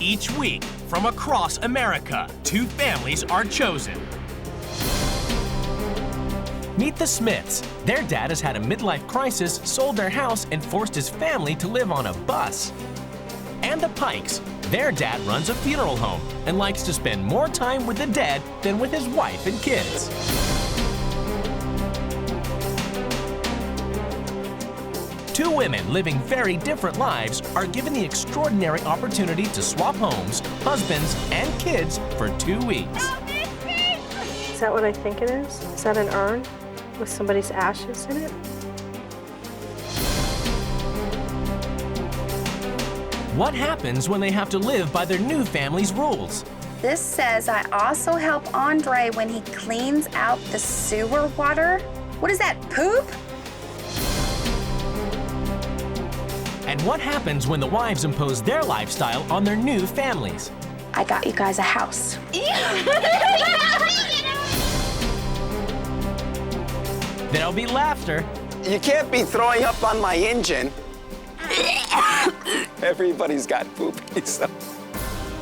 Each week, from across America, 2 families are chosen. Meet the Smiths. Their dad has had a midlife crisis, sold their house, and forced his family to live on a bus. And the Pikes. Their dad runs a funeral home and likes to spend more time with the dead than with his wife and kids. Two women living very different lives are given the extraordinary opportunity to swap homes, husbands, and kids for 2 weeks. Is that what I think it is? Is that an urn with somebody's ashes in it? What happens when they have to live by their new family's rules? This says I also help Andre when he cleans out the sewer water. What is that, poop? And what happens when the wives impose their lifestyle on their new families? I got you guys a house. There'll be laughter. You can't be throwing up on my engine. Everybody's got poopy stuff.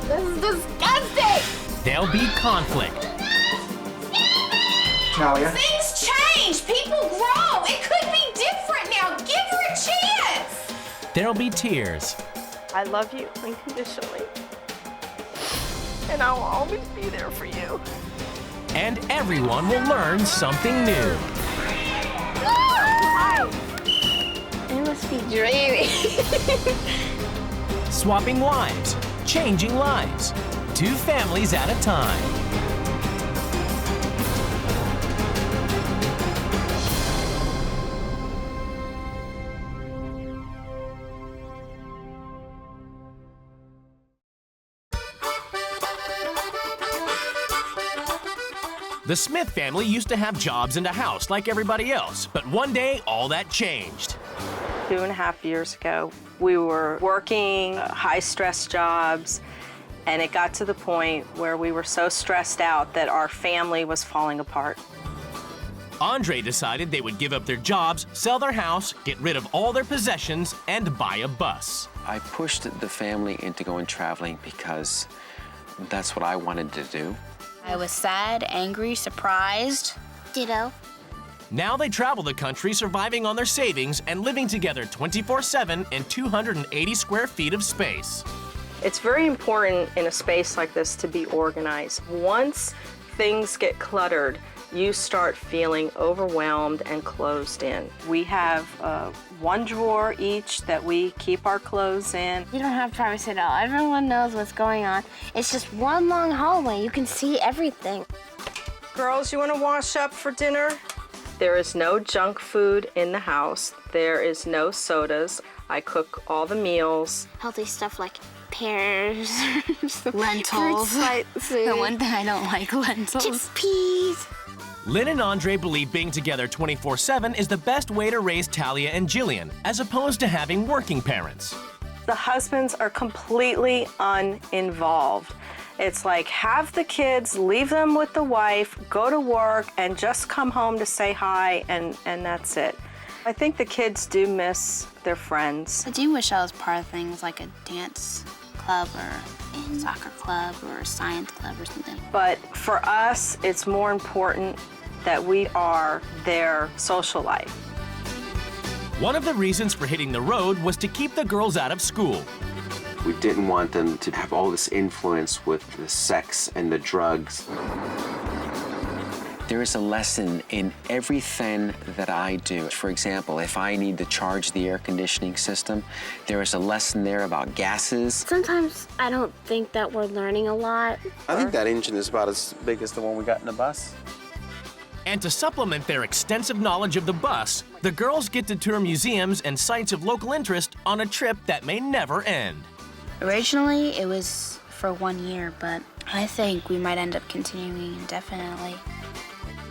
This is disgusting. There'll be conflict. Talia? Things change. People grow. It could be different now. Give her a chance. There'll be tears. I love you unconditionally. And I will always be there for you. And everyone will learn something new. It must be draining. Swapping wives, changing lives. 2 families at a time. The Smith family used to have jobs and a house like everybody else, but one day all that changed. 2.5 years ago, we were working high-stress jobs, and it got to the point where we were so stressed out that our family was falling apart. Andre decided they would give up their jobs, sell their house, get rid of all their possessions, and buy a bus. I pushed the family into going traveling because that's what I wanted to do. I was sad, angry, surprised. Ditto. Now they travel the country surviving on their savings and living together 24/7 in 280 square feet of space. It's very important in a space like this to be organized. Once things get cluttered, you start feeling overwhelmed and closed in. We have 1 drawer each that we keep our clothes in. You don't have privacy at all. Everyone knows what's going on. It's just one long hallway. You can see everything. Girls, you want to wash up for dinner? There is no junk food in the house. There is no sodas. I cook all the meals. Healthy stuff like pears, Lentils. The one thing I don't like, lentils. chickpeas. Lynn and Andre believe being together 24/7 is the best way to raise Talia and Jillian, as opposed to having working parents. The husbands are completely uninvolved. It's like have the kids, leave them with the wife, go to work, and just come home to say hi, and that's it. I think the kids do miss their friends. I do wish I was part of things like a dance club or a soccer club or a science club or something. But for us, it's more important that we are their social life. One of the reasons for hitting the road was to keep the girls out of school. We didn't want them to have all this influence with the sex and the drugs. There is a lesson in everything that I do. For example, if I need to charge the air conditioning system, there is a lesson there about gases. Sometimes I don't think that we're learning a lot. I think that engine is about as big as the one we got in the bus. And to supplement their extensive knowledge of the bus, the girls get to tour museums and sites of local interest on a trip that may never end. Originally, it was for 1 year, but I think we might end up continuing indefinitely.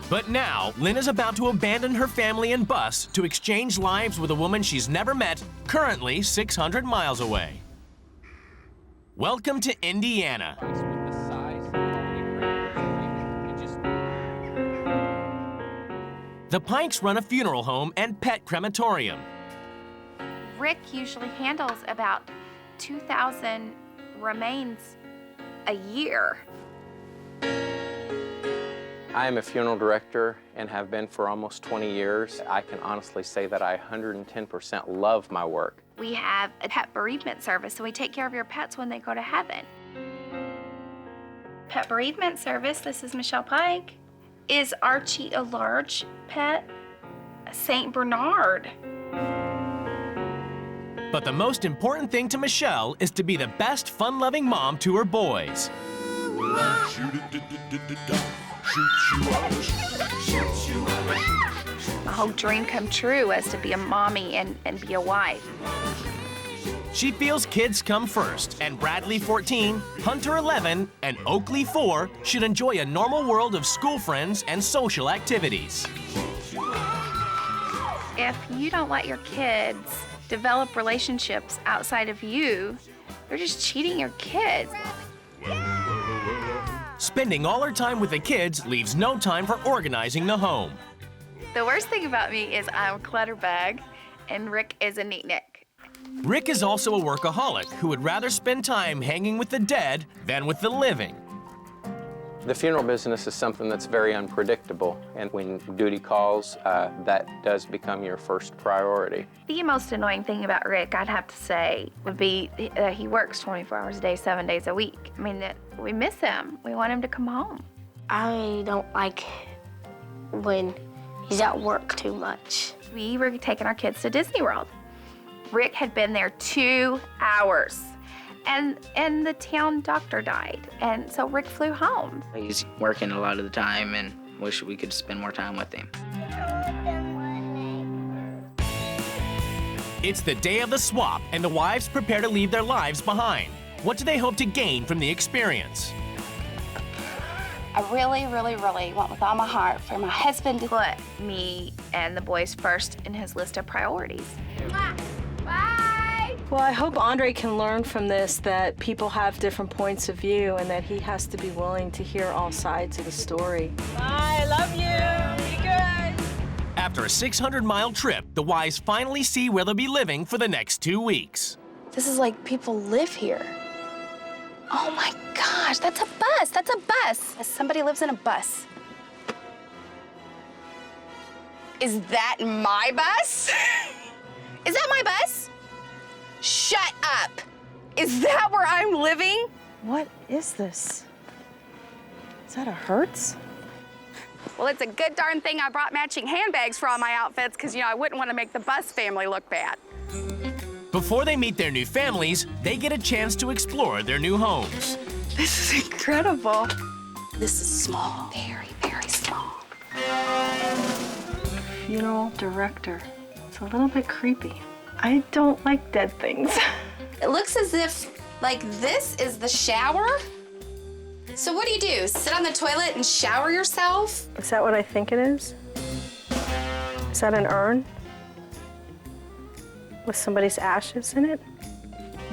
But now, Lynn is about to abandon her family and bus to exchange lives with a woman she's never met, currently 600 miles away. Welcome to Indiana. The Pikes run a funeral home and pet crematorium. Rick usually handles about 2,000 remains a year. I am a funeral director and have been for almost 20 years. I can honestly say that I 110% love my work. We have a pet bereavement service, so we take care of your pets when they go to heaven. Pet bereavement service, this is Michelle Pike. Is Archie a large pet? A Saint Bernard. But the most important thing to Michelle is to be the best fun-loving mom to her boys. My whole dream come true was to be a mommy and be a wife. She feels kids come first, and Bradley, 14, Hunter, 11, and Oakley, 4, should enjoy a normal world of school friends and social activities. If you don't let your kids develop relationships outside of you, you're just cheating your kids. Spending all her time with the kids leaves no time for organizing the home. The worst thing about me is I'm a clutter bag, and Rick is a neatnik. Rick is also a workaholic who would rather spend time hanging with the dead than with the living. The funeral business is something that's very unpredictable, and when duty calls, that does become your first priority. The most annoying thing about Rick, I'd have to say, would be that he works 24 hours a day, 7 days a week. I mean, that we miss him. We want him to come home. I don't like when he's at work too much. We were taking our kids to Disney World. Rick had been there 2 hours, and the town doctor died, and so Rick flew home. He's working a lot of the time and wish we could spend more time with him. It's the day of the swap, and the wives prepare to leave their lives behind. What do they hope to gain from the experience? I really, really, really want with all my heart for my husband to Put me and the boys first in his list of priorities. Bye! Well, I hope Andre can learn from this that people have different points of view and that he has to be willing to hear all sides of the story. Bye, love you. Be good. After a 600-mile trip, the wives finally see where they'll be living for the next 2 weeks. This is like people live here. Oh my gosh, that's a bus. That's a bus. Somebody lives in a bus. Is that my bus? Is that my bus? Shut up. Is that where I'm living? What is this? Is that a Hertz? Well, it's a good darn thing I brought matching handbags for all my outfits because, I wouldn't want to make the bus family look bad. Before they meet their new families, they get a chance to explore their new homes. This is incredible. This is small, very, very small. Funeral director. It's a little bit creepy. I don't like dead things. It looks as if, this is the shower. So what do? Sit on the toilet and shower yourself? Is that what I think it is? Is that an urn? With somebody's ashes in it?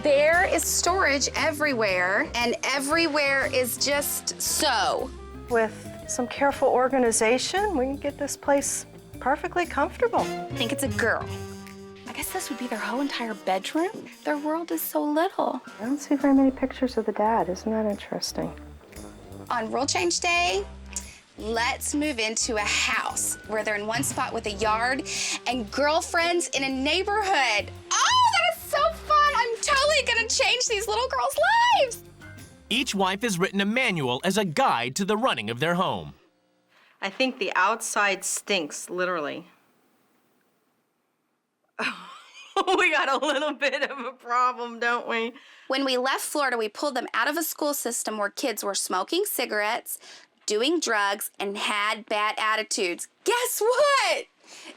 There is storage everywhere, and everywhere is just so. With some careful organization, we can get this place perfectly comfortable. I think it's a girl. I guess this would be their whole entire bedroom. Their world is so little. I don't see very many pictures of the dad. Isn't that interesting? On Rule Change Day, let's move into a house where they're in one spot with a yard and girlfriends in a neighborhood. Oh, that is so fun! I'm totally gonna change these little girls' lives! Each wife has written a manual as a guide to the running of their home. I think the outside stinks, literally. We got a little bit of a problem, don't we? When we left Florida, we pulled them out of a school system where kids were smoking cigarettes, doing drugs, and had bad attitudes. Guess what?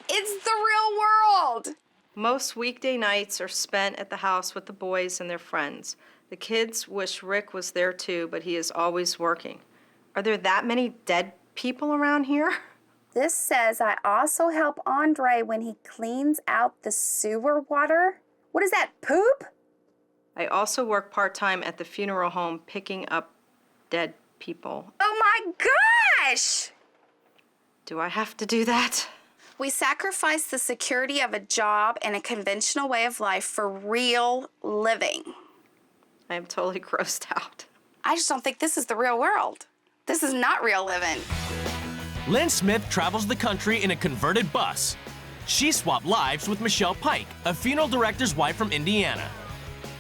It's the real world. Most weekday nights are spent at the house with the boys and their friends. The kids wish Rick was there too, but he is always working. Are there that many dead people around here? This says I also help Andre when he cleans out the sewer water. What is that, poop? I also work part-time at the funeral home picking up dead people. Oh my gosh! Do I have to do that? We sacrifice the security of a job and a conventional way of life for real living. I am totally grossed out. I just don't think this is the real world. This is not real living. Lynn Smith travels the country in a converted bus. She swapped lives with Michelle Pike, a funeral director's wife from Indiana.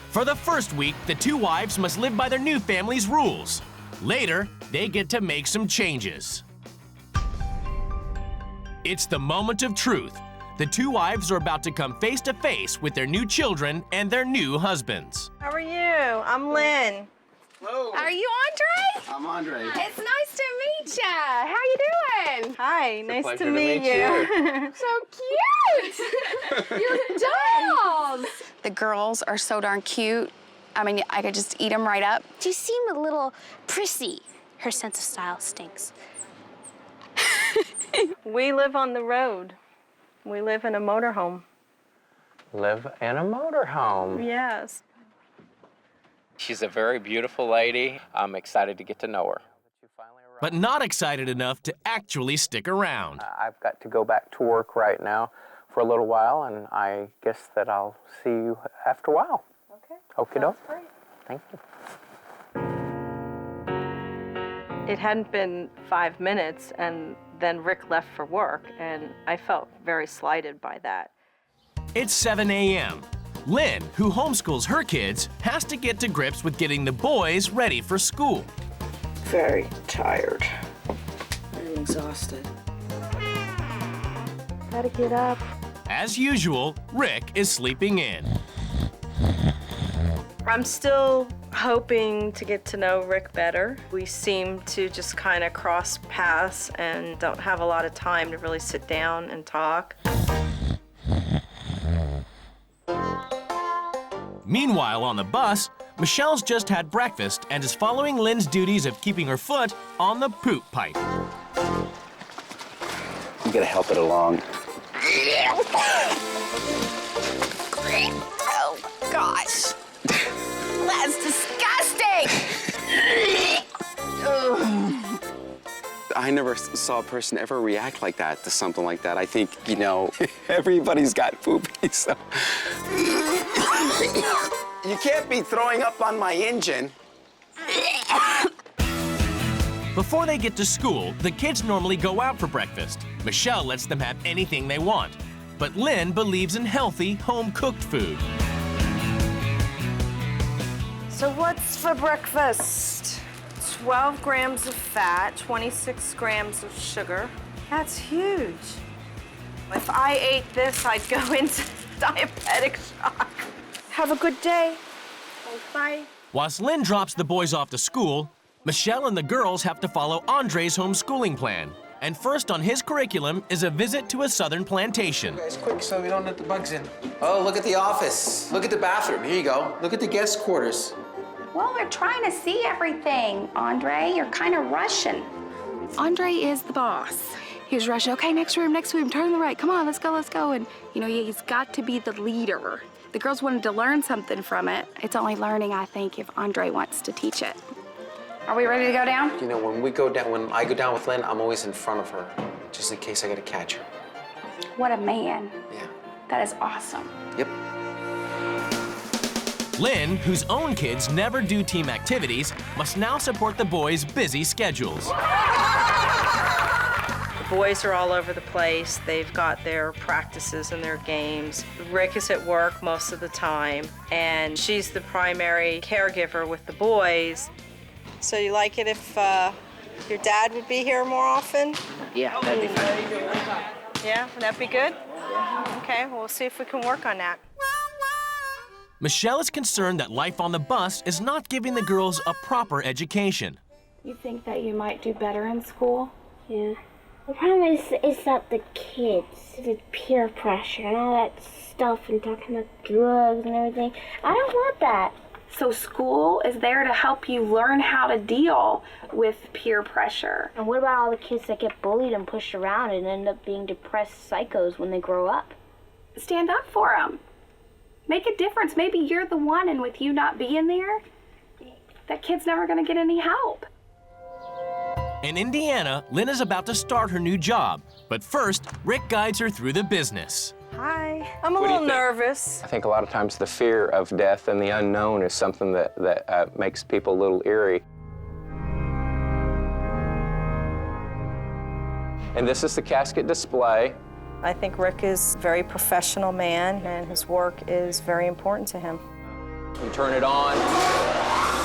For the first week, the two wives must live by their new family's rules. Later, they get to make some changes. It's the moment of truth. The two wives are about to come face to face with their new children and their new husbands. How are you? I'm Lynn. Hello. Are you Andre? I'm Andre. It's nice to meet ya. How you doing? Hi, nice pleasure to meet you. So cute. You're dolls. The girls are so darn cute. I mean, I could just eat them right up. She seemed a little prissy. Her sense of style stinks. We live on the road. We live in a motorhome. Live in a motorhome. Yes. She's a very beautiful lady. I'm excited to get to know her. But not excited enough to actually stick around. I've got to go back to work right now for a little while, and I guess that I'll see you after a while. Okay. Okie doke. Thank you. It hadn't been 5 minutes, and then Rick left for work, and I felt very slighted by that. It's 7 a.m. Lynn, who homeschools her kids, has to get to grips with getting the boys ready for school. Very tired. I'm exhausted. Gotta get up. As usual, Rick is sleeping in. I'm still hoping to get to know Rick better. We seem to just kind of cross paths and don't have a lot of time to really sit down and talk. Meanwhile, on the bus, Michelle's just had breakfast and is following Lynn's duties of keeping her foot on the poop pipe. You gotta help it along. Oh, gosh. That's disgusting. I never saw a person ever react like that to something like that. I think, you know, everybody's got poopy, so. You can't be throwing up on my engine. Before they get to school, the kids normally go out for breakfast. Michelle lets them have anything they want. But Lynn believes in healthy, home-cooked food. So what's for breakfast? 12 grams of fat, 26 grams of sugar. That's huge. If I ate this, I'd go into diabetic shock. Have a good day. Bye. Whilst Lynn drops the boys off to school, Michelle and the girls have to follow Andre's homeschooling plan. And first on his curriculum is a visit to a southern plantation. Guys, quick, so we don't let the bugs in. Oh, look at the office. Look at the bathroom. Here you go. Look at the guest quarters. Well, we're trying to see everything, Andre. You're kind of rushing. Andre is the boss. He was rushing. Okay, next room, turn to the right. Come on, let's go. And, you know, he's got to be the leader. The girls wanted to learn something from it. It's only learning, I think, if Andre wants to teach it. Are we ready to go down? You know, when I go down with Lynn, I'm always in front of her, just in case I gotta catch her. What a man. Yeah. That is awesome. Yep. Lynn, whose own kids never do team activities, must now support the boys' busy schedules. The boys are all over the place. They've got their practices and their games. Rick is at work most of the time, and she's the primary caregiver with the boys. So you like it if your dad would be here more often? Yeah, that'd be fine. Yeah, would that be good? Okay, well, we'll see if we can work on that. Michelle is concerned that life on the bus is not giving the girls a proper education. You think that you might do better in school? Yeah. The problem is that the kids, the peer pressure and all that stuff and talking about drugs and everything. I don't want that. So school is there to help you learn how to deal with peer pressure. And what about all the kids that get bullied and pushed around and end up being depressed psychos when they grow up? Stand up for them. Make a difference. Maybe you're the one, and with you not being there, that kid's never going to get any help. In Indiana, Lynn is about to start her new job. But first, Rick guides her through the business. Hi. I'm a little nervous. I think a lot of times the fear of death and the unknown is something that makes people a little eerie. And this is the casket display. I think Rick is a very professional man, and his work is very important to him. You turn it on,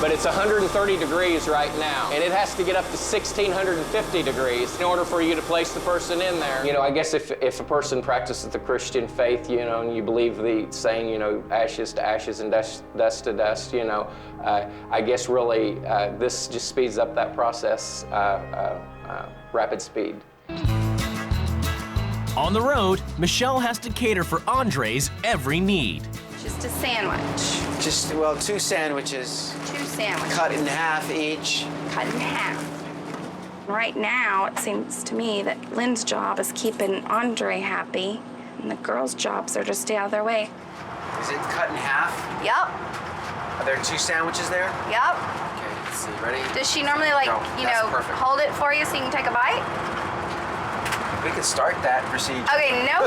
but it's 130 degrees right now, and it has to get up to 1,650 degrees in order for you to place the person in there. You know, I guess if a person practices the Christian faith, you know, and you believe the saying, you know, ashes to ashes and dust to dust, you know, I guess really this just speeds up that process, rapid speed. On the road, Michelle has to cater for Andre's every need. Just a sandwich. Just, well, 2 sandwiches. 2 sandwiches. Cut in half each. Cut in half. Right now, it seems to me that Lynn's job is keeping Andre happy, and the girls' jobs are to stay out of their way. Is it cut in half? Yep. Are there 2 sandwiches there? Yep. Okay, let's see. Ready? Does she normally, like, Go. you That's know, perfect. hold it for you so you can take a bite? We can start that procedure. Okay, no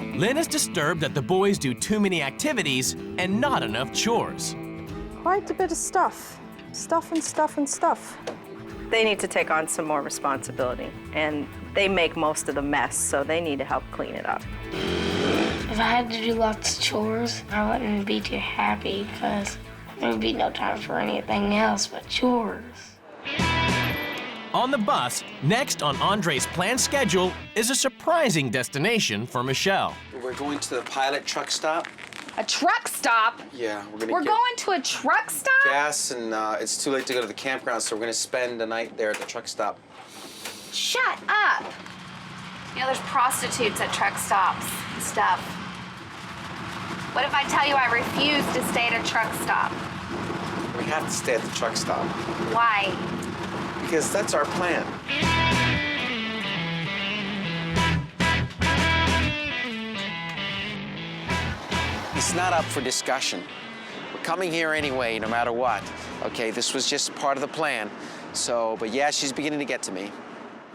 way. Lynn is disturbed that the boys do too many activities and not enough chores. Quite a bit of stuff. Stuff and stuff and stuff. They need to take on some more responsibility, and they make most of the mess, so they need to help clean it up. If I had to do lots of chores, I wouldn't be too happy because there would be no time for anything else but chores. On the bus, next on Andre's planned schedule is a surprising destination for Michelle. We're going to the pilot truck stop. A truck stop? Yeah, we're We're going to a truck stop? gas, and it's too late to go to the campground, so we're gonna spend the night there at the truck stop. Shut up. You know, there's prostitutes at truck stops and stuff. What if I tell you I refuse to stay at a truck stop? We have to stay at the truck stop Why? because that's our plan. It's not up for discussion. We're coming here anyway, no matter what. Okay, this was just part of the plan. So, but yeah, she's beginning to get to me.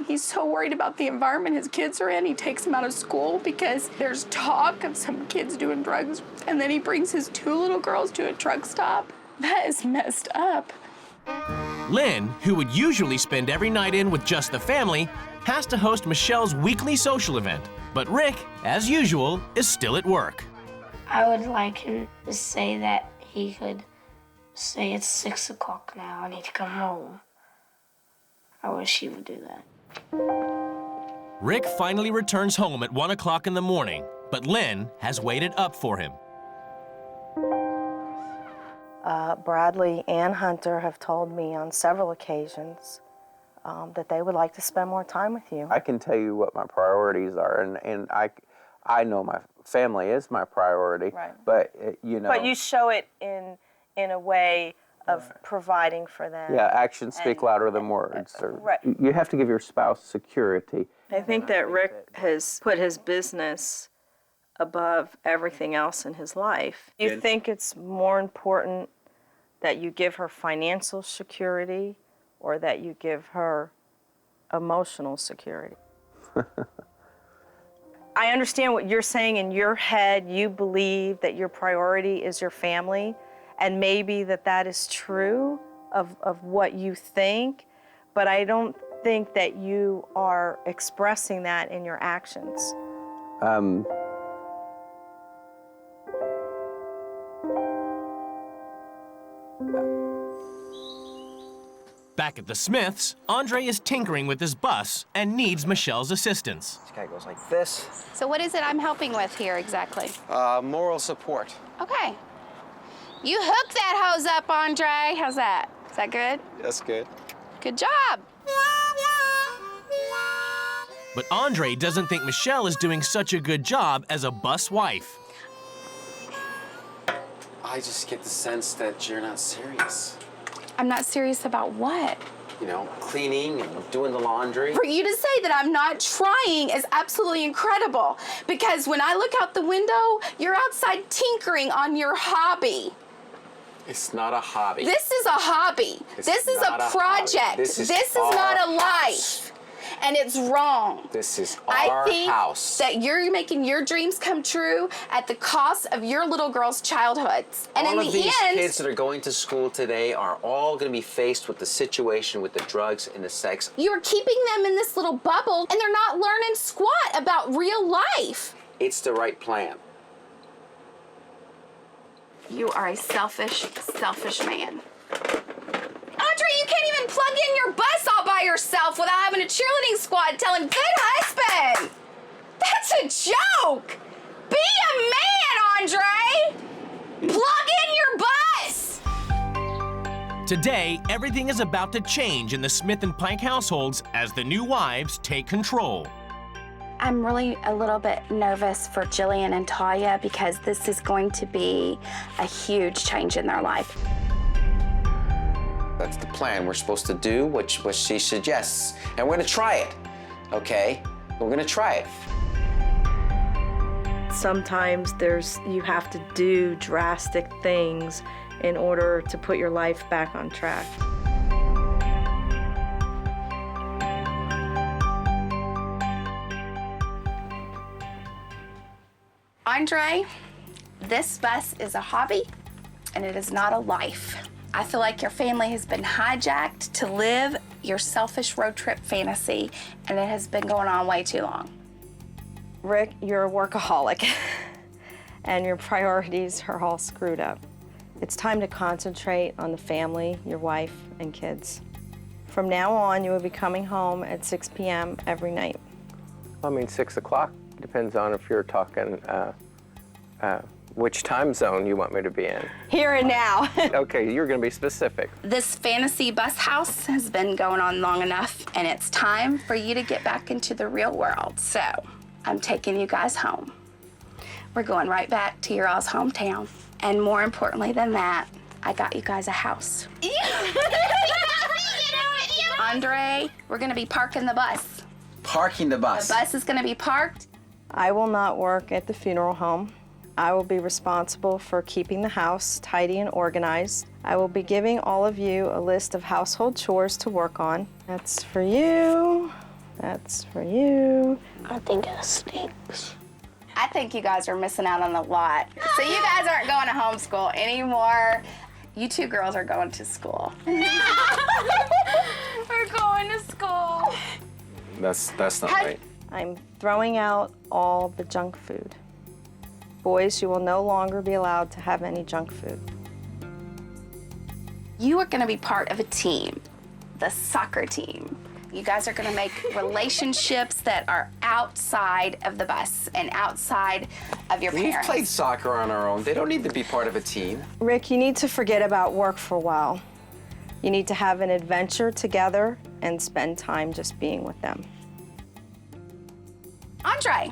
He's so worried about the environment his kids are in. He takes them out of school because there's talk of some kids doing drugs, and then he brings his 2 little girls to a truck stop. That is messed up. Lynn, who would usually spend every night in with just the family, has to host Michelle's weekly social event. But Rick, as usual, is still at work. I would like him to say that he could say it's 6 o'clock now, I need to come home. I wish he would do that. Rick finally returns home at 1 o'clock in the morning, but Lynn has waited up for him. Bradley and Hunter have told me on several occasions that they would like to spend more time with you. I can tell you what my priorities are, and I know my family is my priority. Right. But you know. But you show it in a way of providing for them. Yeah, actions speak louder than words. Right. You have to give your spouse security. I think that Rick has put his business above everything else in his life. You think it's more important that you give her financial security or that you give her emotional security? I understand what you're saying. In your head, you believe that your priority is your family, and maybe that is true of what you think, but I don't think that you are expressing that in your actions. Back at the Smiths, Andre is tinkering with his bus and needs Michelle's assistance. This guy goes like this. So what is it I'm helping with here exactly? Moral support. Okay. You hook that hose up, Andre. How's that? Is that good? That's good. Good job. But Andre doesn't think Michelle is doing such a good job as a bus wife. I just get the sense that you're not serious. I'm not serious about what? You know, cleaning and doing the laundry. For you to say that I'm not trying is absolutely incredible, because when I look out the window, you're outside tinkering on your hobby. It's not a hobby. This is a hobby. This is a project. This is not a life. and it's wrong. This is our house. That you're making your dreams come true at the cost of your little girl's childhoods. And all in of the these end, kids that are going to school today are all going to be faced with the situation with the drugs and the sex. you're keeping them in this little bubble, and they're not learning squat about real life. It's the right plan. You are a selfish, selfish man. Andre, you can't even plug in your bus all by yourself without having a cheerleading squad telling good husband. That's a joke. Be a man, Andre. Plug in your bus. Today, everything is about to change in the Smith and Pike households as the new wives take control. I'm really a little bit nervous for Jillian and Talia because this is going to be a huge change in their life. That's the plan. We're supposed to do what she suggests. And we're going to try it, okay? We're going to try it. Sometimes you have to do drastic things in order to put your life back on track. Andre, this bus is a hobby and it is not a life. I feel like your family has been hijacked to live your selfish road trip fantasy, and it has been going on way too long. Rick, you're a workaholic and your priorities are all screwed up. It's time to concentrate on the family, your wife, and kids. From now on, you will be coming home at 6 p.m. every night. I mean, 6 o'clock depends on if you're talking which time zone you want me to be in. Here and now. Okay, you're going to be specific. This fantasy bus house has been going on long enough, and it's time for you to get back into the real world. So, I'm taking you guys home. We're going right back to your all's hometown. And more importantly than that, I got you guys a house. Andre, we're gonna be parking the bus. Parking the bus. The bus is gonna be parked. I will not work at the funeral home. I will be responsible for keeping the house tidy and organized. I will be giving all of you a list of household chores to work on. That's for you. That's for you. I think it stinks. I think you guys are missing out on a lot. So you guys aren't going to homeschool anymore. You two girls are going to school. We're going to school. That's not right. I'm throwing out all the junk food. Boys, you will no longer be allowed to have any junk food. You are gonna be part of a team, the soccer team. You guys are gonna make relationships that are outside of the bus and outside of your We've parents. played soccer on our own. They don't need to be part of a team. Rick, you need to forget about work for a while. You need to have an adventure together and spend time just being with them. Andre,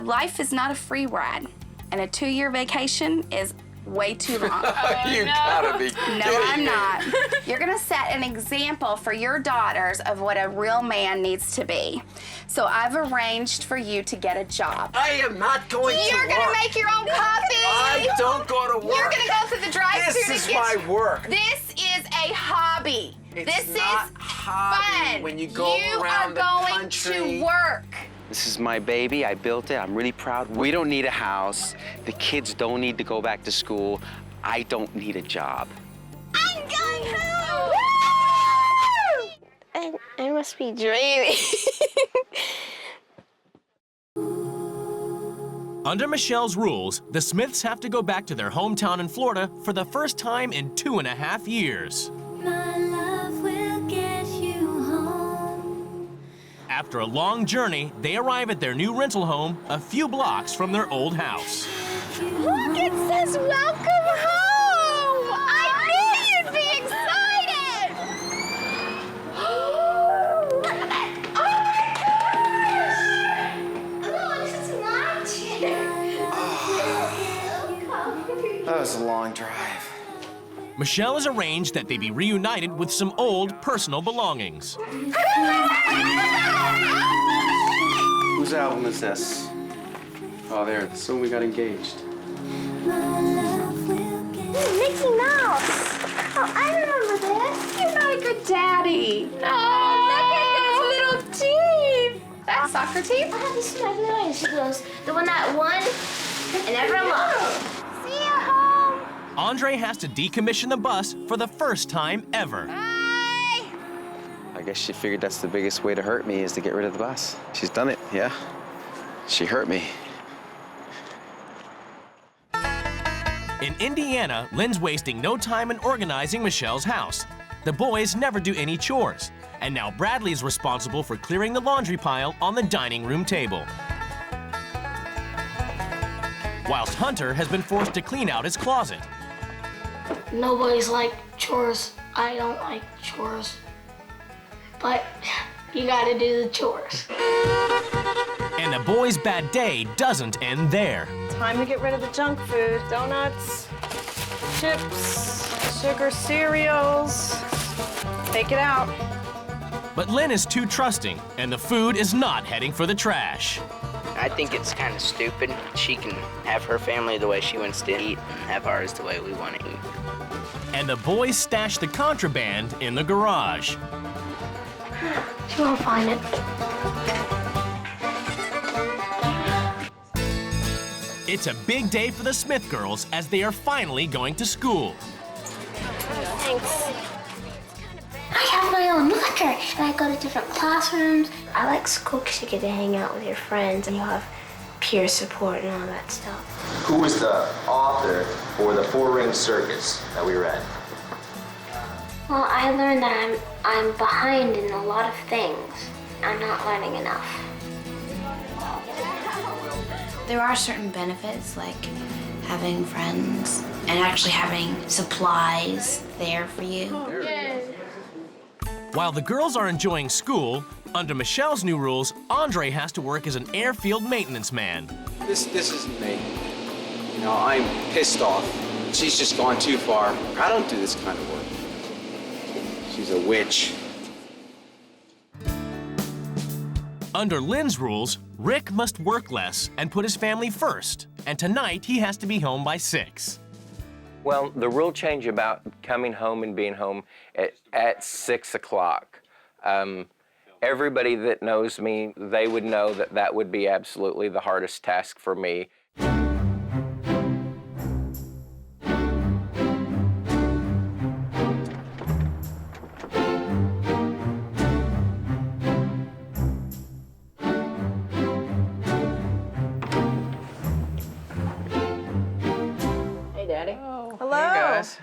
life is not a free ride, and a 2-year vacation is way too long. You gotta be kidding No, I'm me. not. You're gonna set an example for your daughters of what a real man needs to be. So I've arranged for you to get a job. I am not going to work. You're gonna make your own coffee. I don't go to work. You're gonna go to the drive-thru. This is my work. This is a hobby. It's this not is hobby fun. when you go around the You are country. going to work. This is my baby. I built it. I'm really proud. We don't need a house. The kids don't need to go back to school. I don't need a job. I'm going home. I must be dreaming. Under Michelle's rules, the Smiths have to go back to their hometown in Florida for the first time in 2.5 years. My love will get you home. After a long journey, they arrive at their new rental home a few blocks from their old house. Look, it says welcome home. I knew you'd be excited. Oh my gosh. Oh, this is my chair. That was a long drive. Michelle has arranged that they be reunited with some old personal belongings. Whose album is this? Oh, there. So we got engaged. Mickey Mouse. Oh, I remember this. You're not a good daddy. No. Look at this little soccer team? This is my really nice. She goes, the one that won and everyone lost. See you home. Andre has to decommission the bus for the first time ever. I guess she figured that's the biggest way to hurt me is to get rid of the bus. She's done it, yeah. She hurt me. In Indiana, Lynn's wasting no time in organizing Michelle's house. The boys never do any chores. And now Bradley's responsible for clearing the laundry pile on the dining room table. Whilst Hunter has been forced to clean out his closet. Nobody's like chores. I don't like chores. But you gotta do the chores. And the boys' bad day doesn't end there. Time to get rid of the junk food. Donuts, chips, sugar cereals. Take it out. But Lynn is too trusting, and the food is not heading for the trash. I think it's kind of stupid. She can have her family the way she wants to eat and have ours the way we want to eat. And the boys stash the contraband in the garage. She won't find it. It's a big day for the Smith girls as they are finally going to school. Thanks. I have my own locker, and I go to different classrooms. I like school because you get to hang out with your friends, and you have peer support and all that stuff. Who was the author for the Four-Ring Circus that we read? Well, I learned that I'm behind in a lot of things. I'm not learning enough. There are certain benefits, like having friends and actually having supplies there for you. While the girls are enjoying school, under Michelle's new rules, Andre has to work as an airfield maintenance man. This isn't me. You know, I'm pissed off. She's just gone too far. I don't do this kind of work. She's a witch. Under Lynn's rules, Rick must work less and put his family first. And tonight, he has to be home by 6. Well, the rule change about coming home and being home at 6 o'clock. Everybody that knows me, they would know that that would be absolutely the hardest task for me. Hello. Hey guys.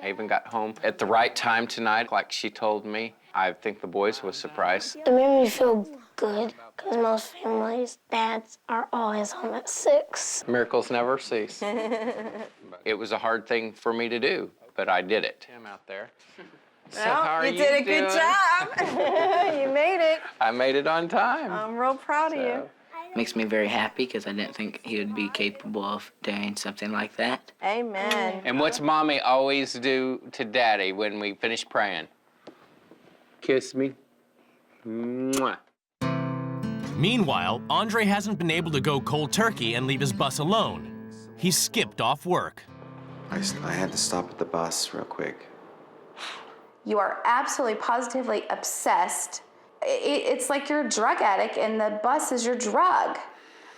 I even got home at the right time tonight, like she told me. I think the boys was surprised. It made me feel good, because most families' dads are always home at 6. Miracles never cease. It was a hard thing for me to do, but I did it. I'm out there. So Well, how are you did a good doing? job. You made it. I made it on time. I'm real proud of you. Makes me very happy because I didn't think he would be capable of doing something like that. Amen. And what's Mommy always do to Daddy when we finish praying? Kiss me. Mwah. Meanwhile, Andre hasn't been able to go cold turkey and leave his bus alone. He's skipped off work. I had to stop at the bus real quick. You are absolutely positively obsessed. It's like you're a drug addict and the bus is your drug.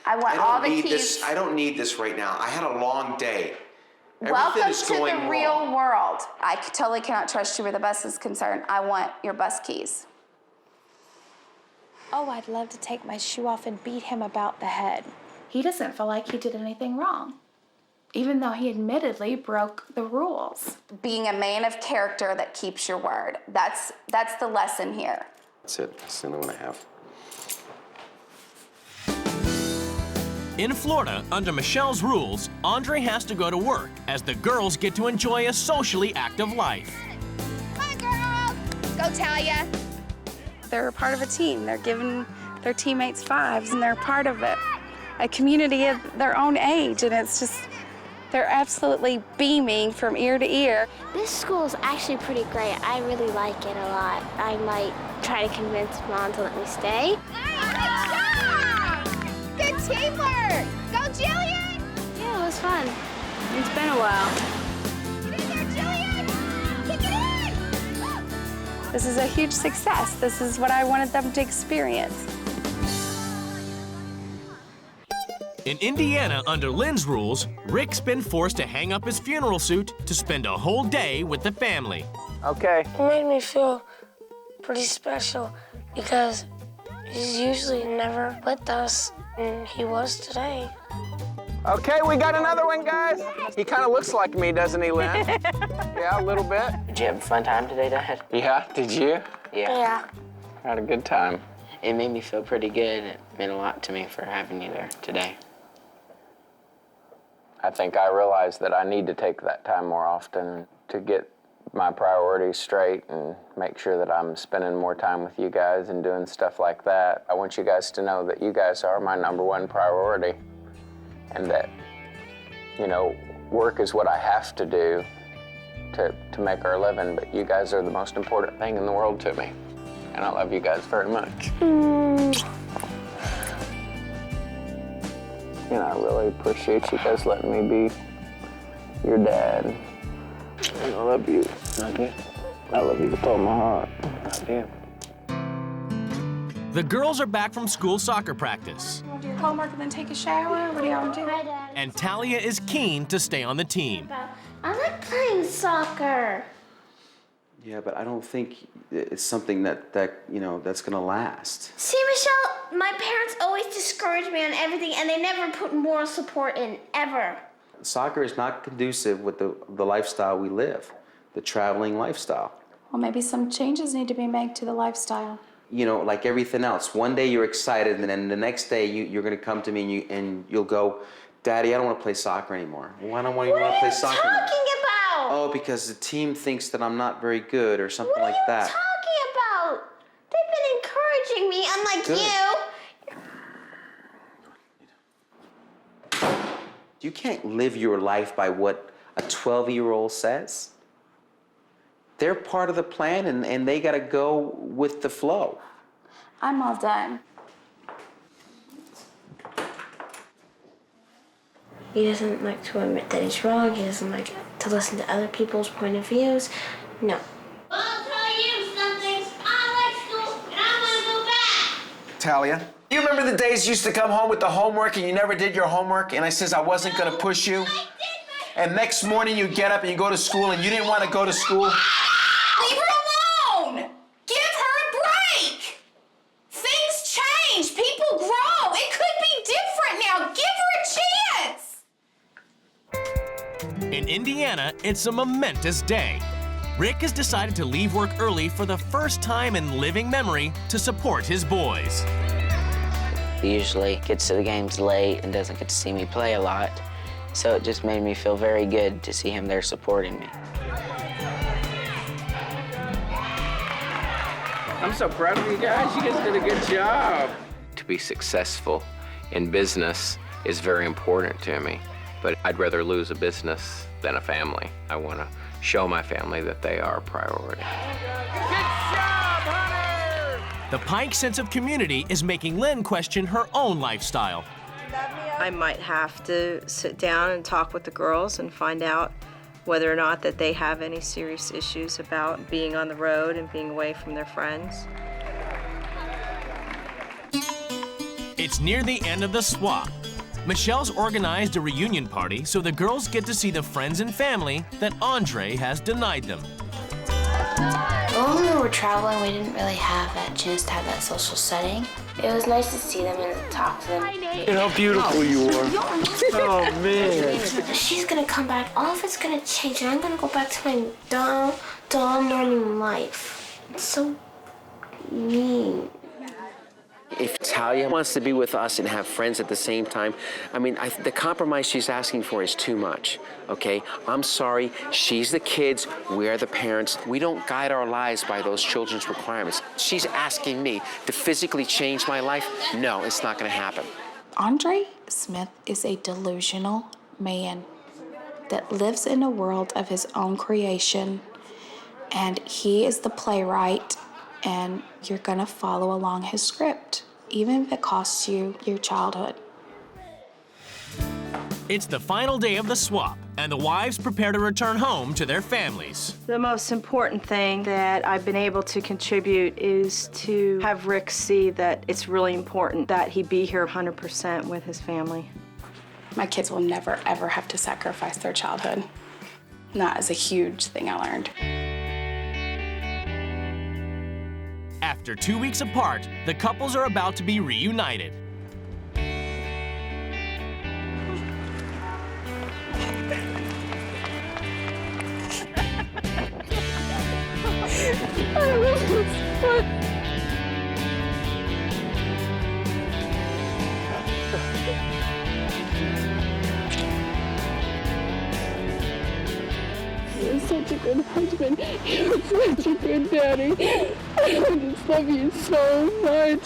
I want all the keys. I don't need this right now. I had a long day. Welcome to the real world. I totally cannot trust you where the bus is concerned. I want your bus keys. Oh, I'd love to take my shoe off and beat him about the head. He doesn't feel like he did anything wrong, even though he admittedly broke the rules. Being a man of character that keeps your word. That's the lesson here. That's it. That's the only one I have. In Florida, under Michelle's rules, Andre has to go to work as the girls get to enjoy a socially active life. Come on, girls. Go, Talia. They're part of a team. They're giving their teammates 5s, and they're part of a community of their own age, and it's just, they're absolutely beaming from ear to ear. This school is actually pretty great. I really like it a lot. I might try to convince Mom to let me stay. Good teamwork. Go, Jillian. Yeah, it was fun. It's been a while. Get in there, Jillian. Kick it in. This is a huge success. This is what I wanted them to experience. In Indiana, under Lynn's rules, Rick's been forced to hang up his funeral suit to spend a whole day with the family. Okay. It made me feel pretty special because he's usually never with us, and he was today. Okay, we got another one, guys. He kind of looks like me, doesn't he, Lynn? Yeah, a little bit. Did you have a fun time today, Dad? Yeah, did you? Yeah. I had a good time. It made me feel pretty good. It meant a lot to me for having you there today. I think I realized that I need to take that time more often to get my priorities straight and make sure that I'm spending more time with you guys and doing stuff like that. I want you guys to know that you guys are my #1 priority and that, you know, work is what I have to do to make our living, but you guys are the most important thing in the world to me. And I love you guys very much. And I really appreciate you guys letting me be your dad. And I love you. Love you. I love you with all my heart. I do. The girls are back from school soccer practice, You want to do your homework and then take a shower? What do y'all want to do? and Talia is keen to stay on the team. I like playing soccer. Yeah, but I don't think it's something that you know, that's gonna last. See, Michelle, my parents always discourage me on everything, and they never put moral support in, ever. Soccer is not conducive with the lifestyle we live, the traveling lifestyle. Well, maybe some changes need to be made to the lifestyle. You know, like everything else, one day you're excited, and then the next day you're gonna come to me and you'll go, Daddy, I don't want to play soccer anymore. Why don't you want to play soccer anymore? What are you talking about? Oh, because the team thinks that I'm not very good or something like that. What are you talking about? They've been encouraging me, unlike Good. you. You can't live your life by what a 12-year-old says. They're part of the plan, and they got to go with the flow. I'm all done. He doesn't like to admit that he's wrong. He doesn't like to listen to other people's point of views. No. I'll tell you something. I like school and I want to go back. Talia, you remember the days you used to come home with the homework and you never did your homework and I says I wasn't gonna push you? And next morning you get up and you go to school and you didn't want to go to school? Leave her alone! Give her a break! Things change, people grow. It could be different now. Give her a chance! In Indiana, it's a momentous day. Rick has decided to leave work early for the first time in living memory to support his boys. He usually gets to the games late and doesn't get to see me play a lot. So it just made me feel very good to see him there supporting me. I'm so proud of you guys. You guys did a good job. To be successful in business is very important to me, but I'd rather lose a business than a family. I want to show my family that they are a priority. The Pike sense of community is making Lynn question her own lifestyle. I might have to sit down and talk with the girls and find out whether or not that they have any serious issues about being on the road and being away from their friends. It's near the end of the swap. Michelle's organized a reunion party so the girls get to see the friends and family that Andre has denied them. When we were traveling, we didn't really have that chance to have that social setting. It was nice to see them and to talk to them. And how beautiful you are. Oh, man. She's gonna come back. All of it's gonna change, and I'm gonna go back to my dull normal life. It's so mean. If Talia wants to be with us and have friends at the same time, I mean, the compromise she's asking for is too much, okay? I'm sorry, she's the kids, we're the parents. We don't guide our lives by those children's requirements. She's asking me to physically change my life. No, it's not gonna happen. Andre Smith is a delusional man that lives in a world of his own creation, and he is the playwright, and you're gonna follow along his script, even if it costs you your childhood. It's the final day of the swap, and the wives prepare to return home to their families. The most important thing that I've been able to contribute is to have Rick see that it's really important that he be here 100% with his family. My kids will never, ever have to sacrifice their childhood. And that is a huge thing I learned. After 2 weeks apart, the couples are about to be reunited. You're such a good husband. You're such a good daddy. I just love you so much.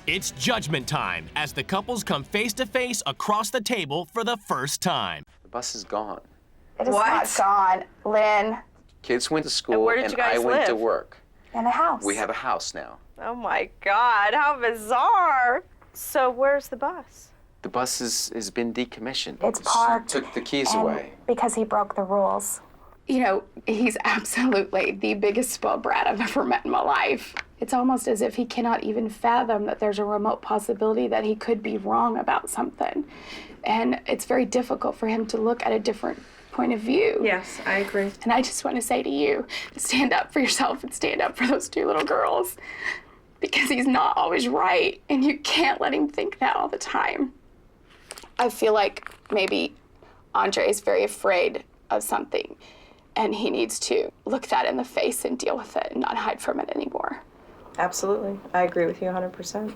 It's judgment time as the couples come face to face across the table for the first time. The bus is gone. It is not gone. Lynn. Kids went to school And where did you guys I went to live? work. In a house. We have a house now. Oh my God, how bizarre. So where's the bus? The bus has been decommissioned. It's parked. Took the keys and away. Because he broke the rules. You know, he's absolutely the biggest spoiled brat I've ever met in my life. It's almost as if he cannot even fathom that there's a remote possibility that he could be wrong about something. And it's very difficult for him to look at a different point of view. Yes, I agree. And I just want to say to you, stand up for yourself and stand up for those two little girls. Because he's not always right, and you can't let him think that all the time. I feel like maybe Andre is very afraid of something, and he needs to look that in the face and deal with it and not hide from it anymore. Absolutely. I agree with you 100%.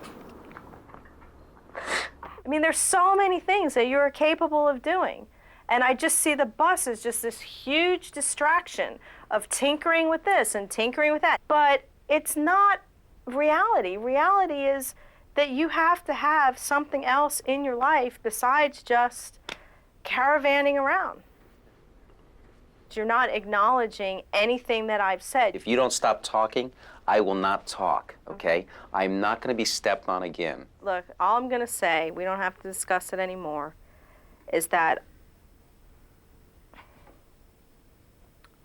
I mean, there's so many things that you're capable of doing. And I just see the bus as just this huge distraction of tinkering with this and tinkering with that. But it's not reality. Reality is that you have to have something else in your life besides just caravanning around. You're not acknowledging anything that I've said. If you don't stop talking, I will not talk, okay? I'm not going to be stepped on again. Look, all I'm going to say, we don't have to discuss it anymore, is that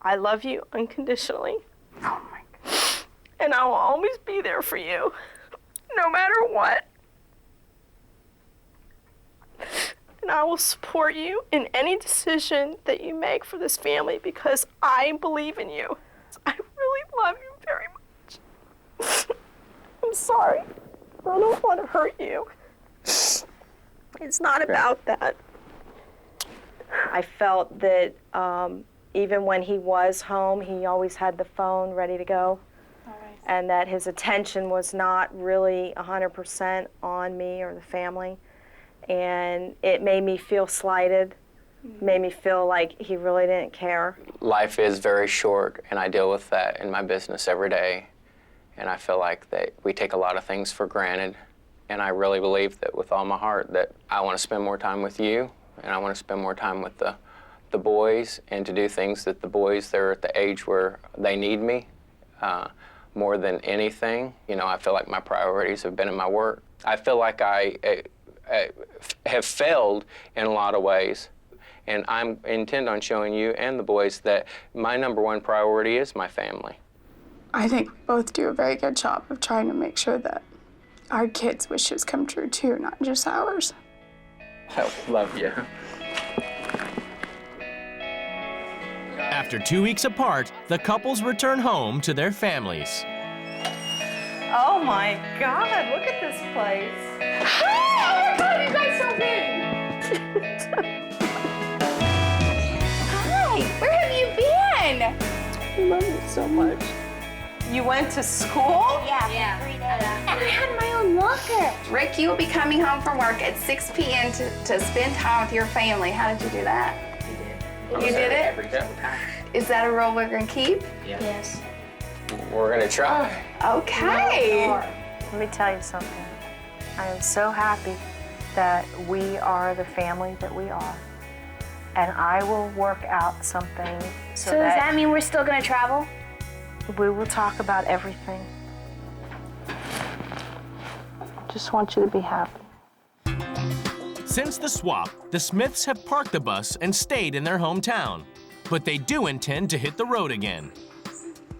I love you unconditionally. Oh my God. And I will always be there for you, no matter what. And I will support you in any decision that you make for this family because I believe in you. I really love you very much. I'm sorry. I don't want to hurt you. It's not about that. I felt that even when he was home, he always had the phone ready to go. And that his attention was not really 100% on me or the family. And it made me feel slighted, made me feel like he really didn't care. Life is very short, and I deal with that in my business every day. And I feel like that we take a lot of things for granted. And I really believe that with all my heart that I want to spend more time with you, and I want to spend more time with the boys, and to do things that the boys, they're at the age where they need me. More than anything, you know, I feel like my priorities have been in my work. I feel like I have failed in a lot of ways, and I intend on showing you and the boys that my #1 priority is my family. I think both do a very good job of trying to make sure that our kids' wishes come true too, not just ours. I love you. After 2 weeks apart, the couples return home to their families. Oh my God, look at this place. Oh my God, you guys are big. Hi, where have you been? I love you so much. You went to school? Yeah. 3 days. And I had my own locker. Rick, you will be coming home from work at 6 p.m. to spend time with your family. How did you do that? You did it? Every single time. Is that a rule we're gonna keep? Yeah. Yes. We're gonna try. Okay. Let me tell you something. I am so happy that we are the family that we are. And I will work out something So does that mean we're still gonna travel? we will talk about everything. Just want you to be happy. Since the swap, the Smiths have parked the bus and stayed in their hometown. But they do intend to hit the road again.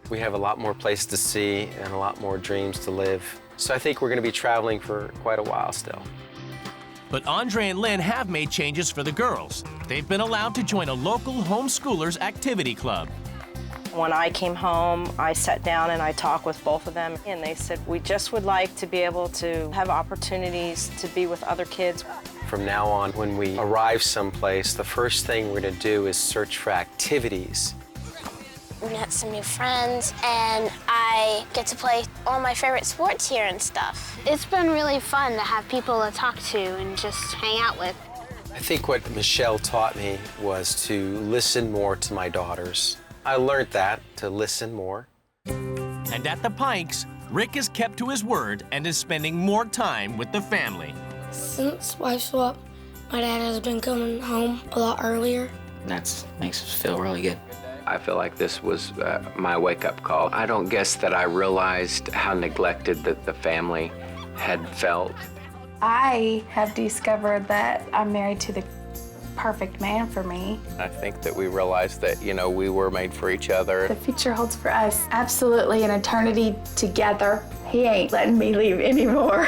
We have a lot more places to see and a lot more dreams to live. So I think we're going to be traveling for quite a while still. But Andre and Lynn have made changes for the girls. They've been allowed to join a local homeschoolers activity club. When I came home, I sat down and I talked with both of them, and they said, we just would like to be able to have opportunities to be with other kids. From now on, when we arrive someplace, the first thing we're going to do is search for activities. We met some new friends, and I get to play all my favorite sports here and stuff. It's been really fun to have people to talk to and just hang out with. I think what Michelle taught me was to listen more to my daughters. I learned that, to listen more. And at the Pikes, Rick has kept to his word and is spending more time with the family. Since wife swap, my dad has been coming home a lot earlier. That makes us feel really good. I feel like this was my wake-up call. I don't guess that I realized how neglected that the family had felt. I have discovered that I'm married to the perfect man for me. I think that we realized that, you know, we were made for each other. The future holds for us absolutely an eternity together. He ain't letting me leave anymore.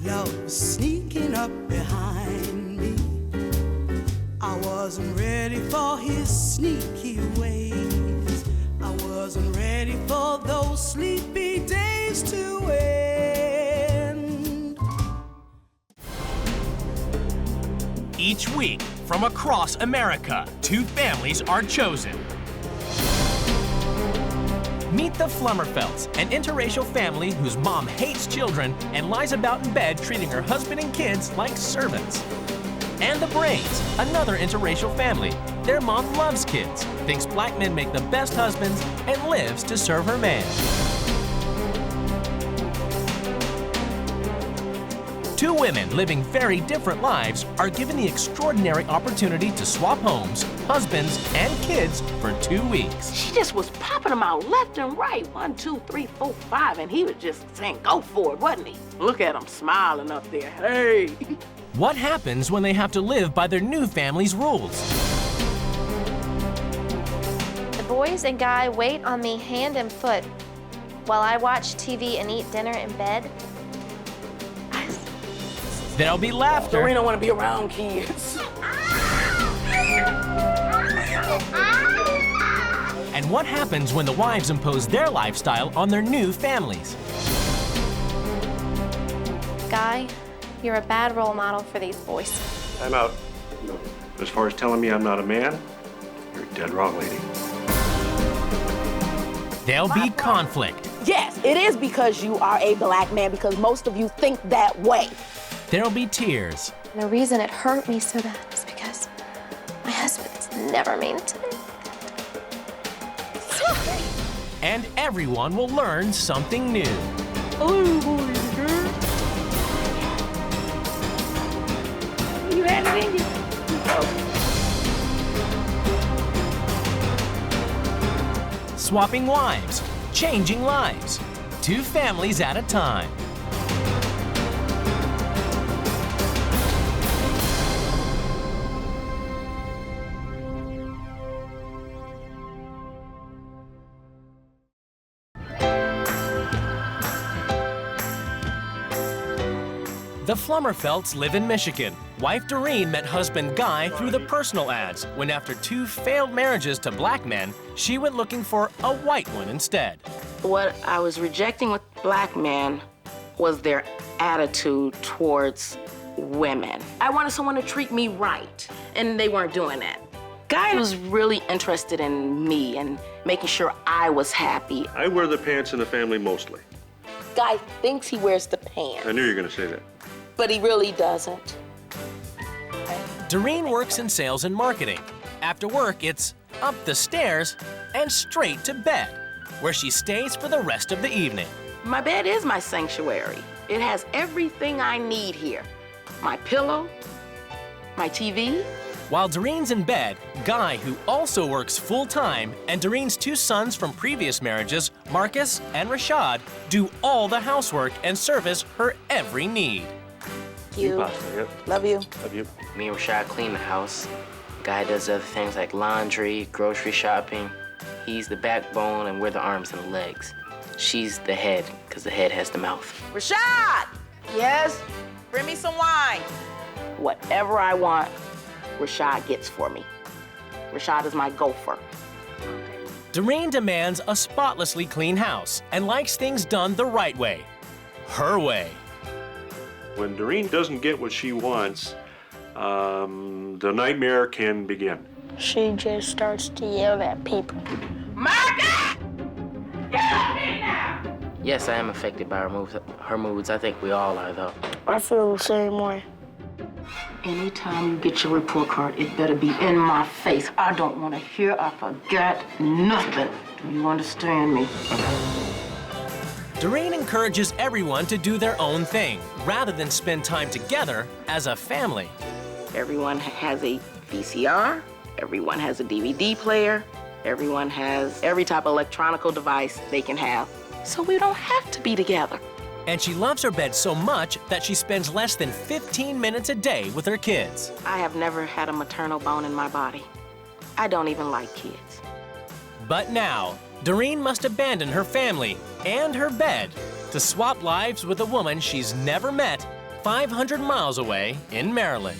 Love sneaking up behind me. I wasn't ready for his sneaky ways. I wasn't ready for those sleepy days to end. Each week, from across America, 2 families are chosen. Meet the Flummerfelts, an interracial family whose mom hates children and lies about in bed treating her husband and kids like servants. And the Brains, another interracial family. Their mom loves kids, thinks black men make the best husbands, and lives to serve her man. 2 women living very different lives are given the extraordinary opportunity to swap homes, husbands, and kids for 2 weeks. She just was popping them out left and right. 1, 2, 3, 4, 5, and he was just saying, go for it, wasn't he? Look at him smiling up there. Hey. What happens when they have to live by their new family's rules? The boys and Guy wait on me hand and foot while I watch TV and eat dinner in bed. There'll be laughter. Doreen don't want to be around kids. And what happens when the wives impose their lifestyle on their new families? Guy, you're a bad role model for these boys. I'm out. As far as telling me I'm not a man, you're dead wrong, lady. There'll be conflict. Yes, it is because you are a black man, because most of you think that way. There'll be tears. And the reason it hurt me so bad is because my husband's never mean to me. And everyone will learn something new. Oh, boy, girl. You had it in you. Swapping wives, changing lives. 2 families at a time. The Flummerfelts live in Michigan. Wife Doreen met husband Guy through the personal ads, when after 2 failed marriages to black men, she went looking for a white one instead. What I was rejecting with black men was their attitude towards women. I wanted someone to treat me right, and they weren't doing that. Guy was really interested in me and making sure I was happy. I wear the pants in the family mostly. Guy thinks he wears the pants. I knew you were going to say that. But he really doesn't. Doreen works in sales and marketing. After work, it's up the stairs and straight to bed, where she stays for the rest of the evening. My bed is my sanctuary. It has everything I need here. My pillow, my TV. While Doreen's in bed, Guy, who also works full-time, and Doreen's 2 sons from previous marriages, Marcus and Rashad, do all the housework and service her every need. You. Yep. Love you. Love you. Me and Rashad clean the house. Guy does other things like laundry, grocery shopping. He's the backbone and we're the arms and the legs. She's the head, because the head has the mouth. Rashad! Yes? Bring me some wine. Whatever I want, Rashad gets for me. Rashad is my gopher. Doreen demands a spotlessly clean house and likes things done the right way. Her way. When Doreen doesn't get what she wants, the nightmare can begin. She just starts to yell at people. Yes, I am affected by her moods. I think we all are, though. I feel the same way. Anytime you get your report card, it better be in my face. I don't want to hear I forgot nothing. Do you understand me? Doreen encourages everyone to do their own thing, rather than spend time together as a family. Everyone has a VCR, everyone has a DVD player, everyone has every type of electronic device they can have, so we don't have to be together. And she loves her bed so much that she spends less than 15 minutes a day with her kids. I have never had a maternal bone in my body. I don't even like kids. But now, Doreen must abandon her family and her bed to swap lives with a woman she's never met 500 miles away in Maryland.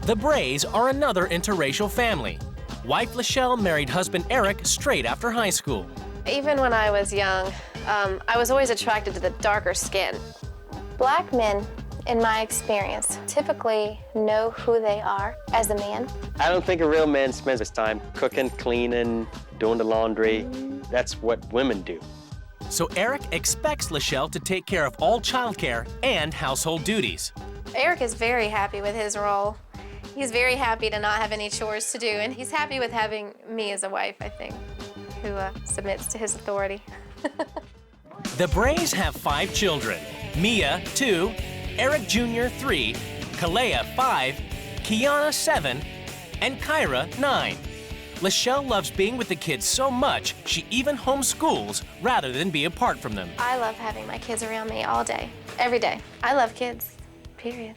The Brays are another interracial family. Wife Lachelle married husband Eric straight after high school. Even when I was young, I was always attracted to the darker skin. Black men, in my experience, typically know who they are as a man. I don't think a real man spends his time cooking, cleaning, doing the laundry. That's what women do. So Eric expects Lachelle to take care of all childcare and household duties. Eric is very happy with his role. He's very happy to not have any chores to do, and he's happy with having me as a wife, I think, who submits to his authority. The Brays have 5 children: Mia, 2, Eric Jr., 3, Kalea, 5, Kiana, 7, and Kyra, 9. Lachelle loves being with the kids so much, she even homeschools rather than be apart from them. I love having my kids around me all day, every day. I love kids, period.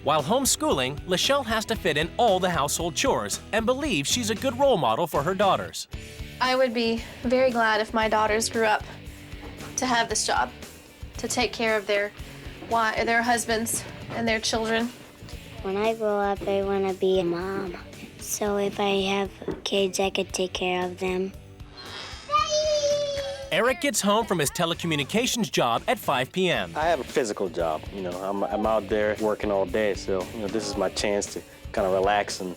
While homeschooling, Lachelle has to fit in all the household chores and believes she's a good role model for her daughters. I would be very glad if my daughters grew up to have this job, to take care of their husbands and their children. When I grow up, I want to be a mom. So if I have kids, I could take care of them. Eric gets home from his telecommunications job at 5 p.m. I have a physical job. You know, I'm out there working all day, so this is my chance to kind of relax and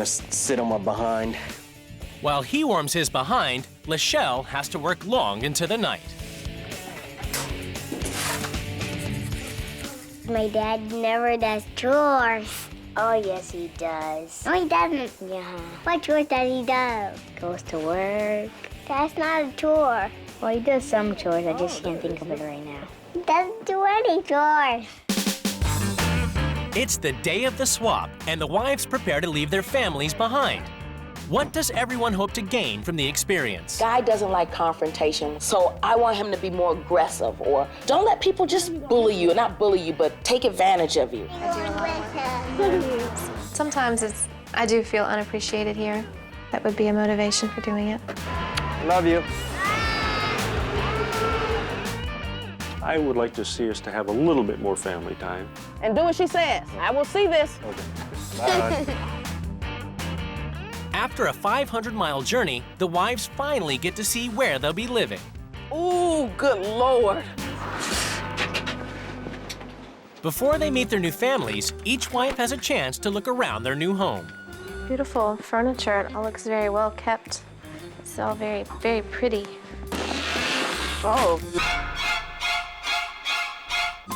sit on my behind. While he warms his behind, Lachelle has to work long into the night. My dad never does chores. Oh, yes, he does. No, he doesn't. Yeah. What chores does he do? Goes to work. That's not a chore. Well, he does some chores. I just can't think of it right now. He doesn't do any chores. It's the day of the swap, and the wives prepare to leave their families behind. What does everyone hope to gain from the experience? Guy doesn't like confrontation, so I want him to be more aggressive, or don't let people just bully you, not bully you, but take advantage of you. Sometimes I do feel unappreciated here. That would be a motivation for doing it. Love you. I would like to see us to have a little bit more family time. And do what she says. I will see this. Okay. Bye. After a 500-mile journey, the wives finally get to see where they'll be living. Ooh, good Lord. Before they meet their new families, each wife has a chance to look around their new home. Beautiful furniture. It all looks very well kept. It's all very, very pretty. Oh.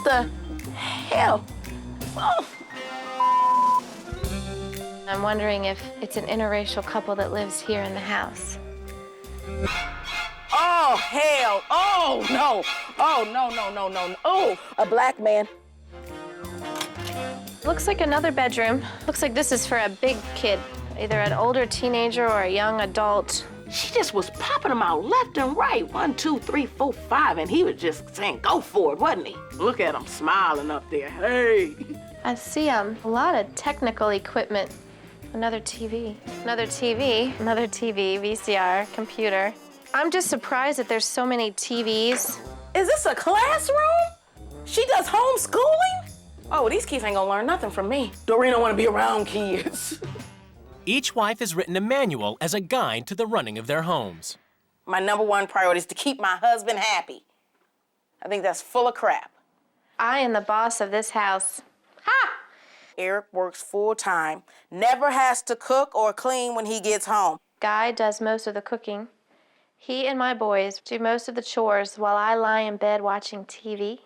The hell? Oh. I'm wondering if it's an interracial couple that lives here in the house. Oh, hell. Oh, no. Oh, no. Oh, a black man. Looks like another bedroom. Looks like this is for a big kid, either an older teenager or a young adult. She just was popping them out left and right. 1, 2, 3, 4, 5, and he was just saying, go for it, wasn't he? Look at him smiling up there. Hey. I see a lot of technical equipment. Another TV, another TV, another TV, VCR, computer. I'm just surprised that there's so many TVs. Is this a classroom? She does homeschooling? Oh, these kids ain't gonna learn nothing from me. Doreen don't wanna be around kids. Each wife has written a manual as a guide to the running of their homes. My #1 priority is to keep my husband happy. I think that's full of crap. I am the boss of this house. Ha! Eric works full-time, never has to cook or clean when he gets home. Guy does most of the cooking. He and my boys do most of the chores while I lie in bed watching TV.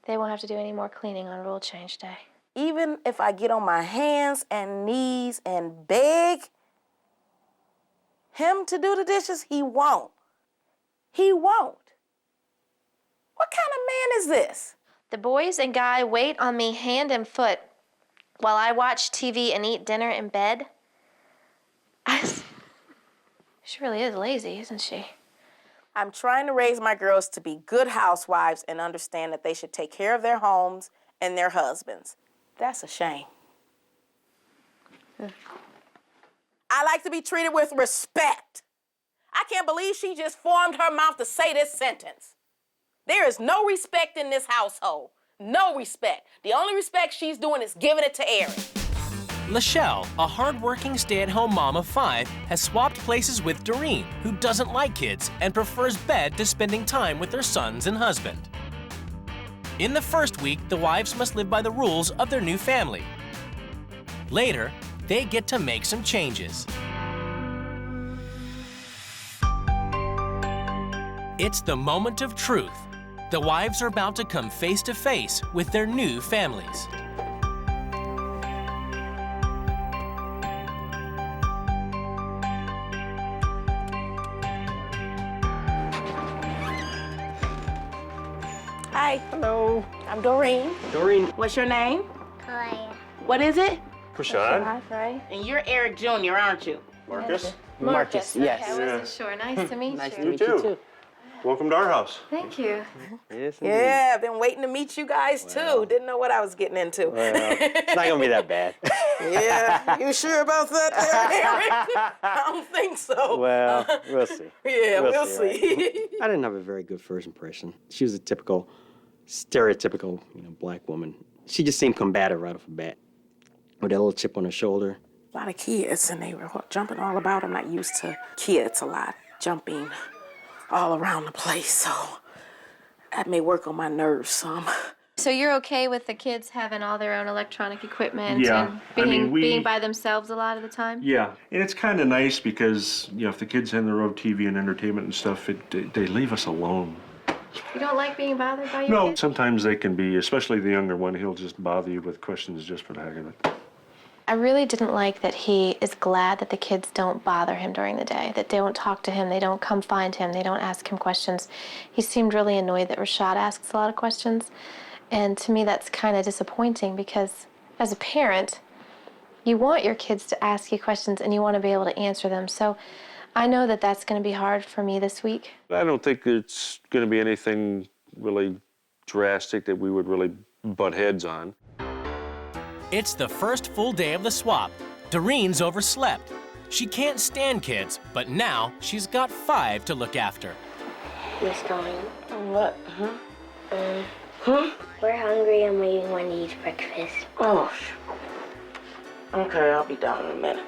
They won't have to do any more cleaning on rule change day. Even if I get on my hands and knees and beg him to do the dishes, he won't. He won't. What kind of man is this? The boys and Guy wait on me hand and foot while I watch TV and eat dinner in bed. She really is lazy, isn't she? I'm trying to raise my girls to be good housewives and understand that they should take care of their homes and their husbands. That's a shame. I like to be treated with respect. I can't believe she just formed her mouth to say this sentence. There is no respect in this household. No respect. The only respect she's doing is giving it to Eric. Lachelle, a hard-working stay-at-home mom of 5, has swapped places with Doreen, who doesn't like kids and prefers bed to spending time with their sons and husband. In the first week, the wives must live by the rules of their new family. Later, they get to make some changes. It's the moment of truth. The wives are about to come face to face with their new families. Hi. Hello. I'm Doreen. Doreen. What's your name? Kalaya. What is it? Prashad. Right. And you're Eric Jr., aren't you? Marcus. Marcus, yes. Okay, I wasn't sure. Nice to meet Nice you. to meet you too. Welcome to our house. Thank you. Yes, Yeah, I've been waiting to meet you guys too. Didn't know what I was getting into. Well, it's not gonna be that bad. Yeah, you sure about that, Eric? I don't think so. Well, we'll see. Yeah, we'll see. Right? I didn't have a very good first impression. She was a typical, stereotypical, black woman. She just seemed combative right off the bat, with that little chip on her shoulder. A lot of kids, and they were jumping all about. I'm not used to kids a lot jumping all around the place, so that may work on my nerves some. So you're okay with the kids having all their own electronic equipment Yeah, and being by themselves a lot of the time? Yeah, and it's kind of nice because, if the kids have their own TV and entertainment and stuff, they leave us alone. You don't like being bothered by your No, kids? sometimes they can be, especially the younger one, he'll just bother you with questions just for the heck of it. I really didn't like that he is glad that the kids don't bother him during the day, that they don't talk to him, they don't come find him, they don't ask him questions. He seemed really annoyed that Rashad asks a lot of questions. And to me, that's kind of disappointing because as a parent, you want your kids to ask you questions and you want to be able to answer them. So I know that that's going to be hard for me this week. I don't think it's going to be anything really drastic that we would really butt heads on. It's the first full day of the swap. Doreen's overslept. She can't stand kids, but now she's got 5 to look after. Miss Dawn. What? We're hungry and we want to eat breakfast. Oh, okay, I'll be down in a minute.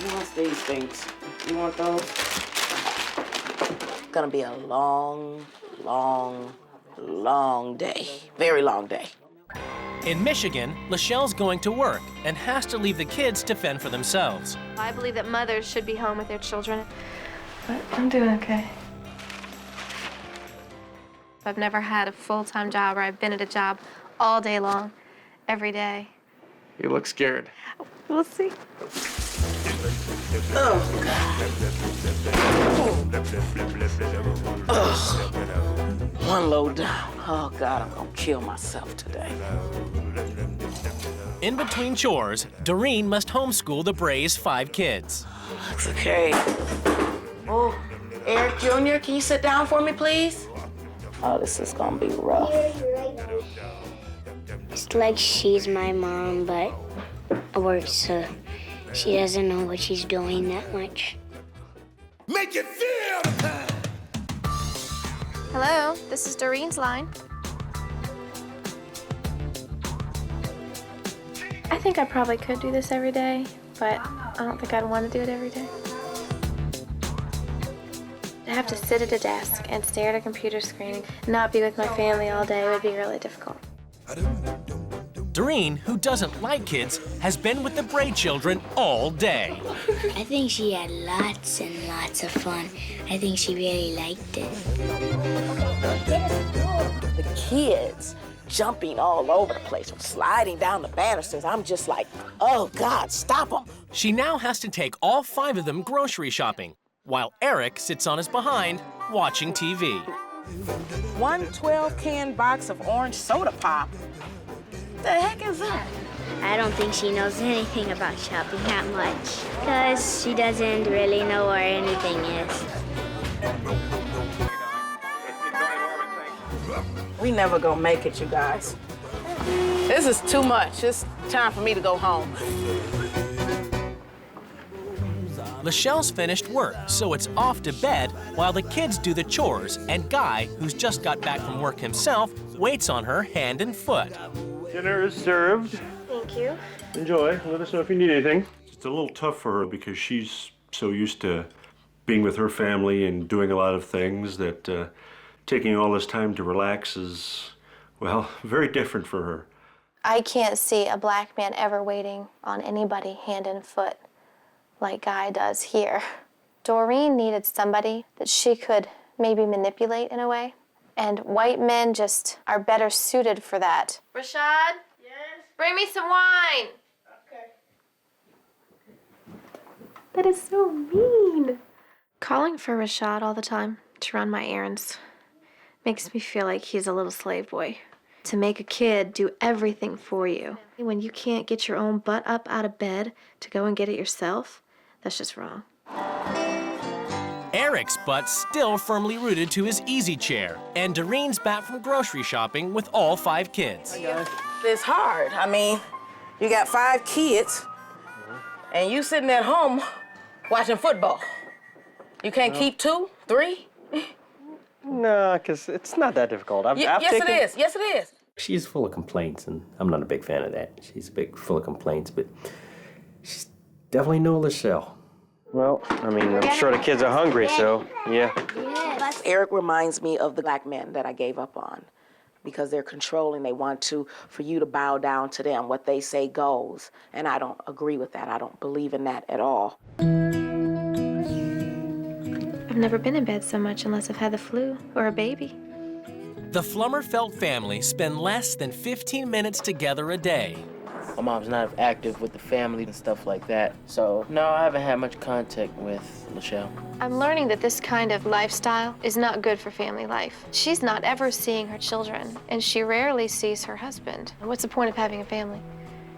Who wants these things? You want those? It's gonna be a long, long, long day. Very long day. In Michigan, Lachelle's going to work and has to leave the kids to fend for themselves. I believe that mothers should be home with their children, but I'm doing okay. I've never had a full-time job where I've been at a job all day long, every day. You look scared. We'll see. Oh, God. One load down. Oh, God, I'm gonna kill myself today. In between chores, Doreen must homeschool the Bray's 5 kids. It's okay. Oh, Eric Jr., can you sit down for me, please? Oh, this is gonna be rough. It's like she's my mom, but worse, so she doesn't know what she's doing that much. Make it feel the time. Hello, this is Doreen's line. I think I probably could do this every day, but I don't think I'd want to do it every day. To have to sit at a desk and stare at a computer screen and not be with my family all day would be really difficult. Doreen, who doesn't like kids, has been with the Bray children all day. I think she had lots and lots of fun. I think she really liked it. The kids jumping all over the place, sliding down the banisters. I'm just like, oh God, stop them. She now has to take all 5 of them grocery shopping, while Eric sits on his behind watching TV. 1 12-can box of orange soda pop. The heck is that? I don't think she knows anything about shopping that much, because she doesn't really know where anything is. We never gonna make it, you guys. This is too much. It's time for me to go home. Lachelle's finished work, so it's off to bed while the kids do the chores, and Guy, who's just got back from work himself, waits on her hand and foot. Dinner is served. Thank you. Enjoy. Let us know if you need anything. It's a little tough for her because she's so used to being with her family and doing a lot of things that taking all this time to relax is, well, very different for her. I can't see a black man ever waiting on anybody hand and foot like Guy does here. Doreen needed somebody that she could maybe manipulate in a way, and white men just are better suited for that. Rashad? Yes? Bring me some wine! Okay. That is so mean. Calling for Rashad all the time to run my errands makes me feel like he's a little slave boy. To make a kid do everything for you when you can't get your own butt up out of bed to go and get it yourself, that's just wrong. Eric's butt still firmly rooted to his easy chair, and Doreen's back from grocery shopping with all 5 kids. It's hard. I mean, you got 5 kids, and you sitting at home watching football. You can't keep 2, 3? No, because it's not that difficult. Yes, it is. Yes, it is. She's full of complaints, and I'm not a big fan of that. She's full of complaints, but she's definitely no Lachelle. Well, I mean, I'm sure the kids are hungry, so yeah. Eric reminds me of the black men that I gave up on because they're controlling. They want for you to bow down to them. What they say goes, and I don't agree with that. I don't believe in that at all. I've never been in bed so much unless I've had the flu or a baby. The Flummerfelt family spend less than 15 minutes together a day. My mom's not active with the family and stuff like that, so no, I haven't had much contact with Lachelle. I'm learning that this kind of lifestyle is not good for family life. She's not ever seeing her children, and she rarely sees her husband. What's the point of having a family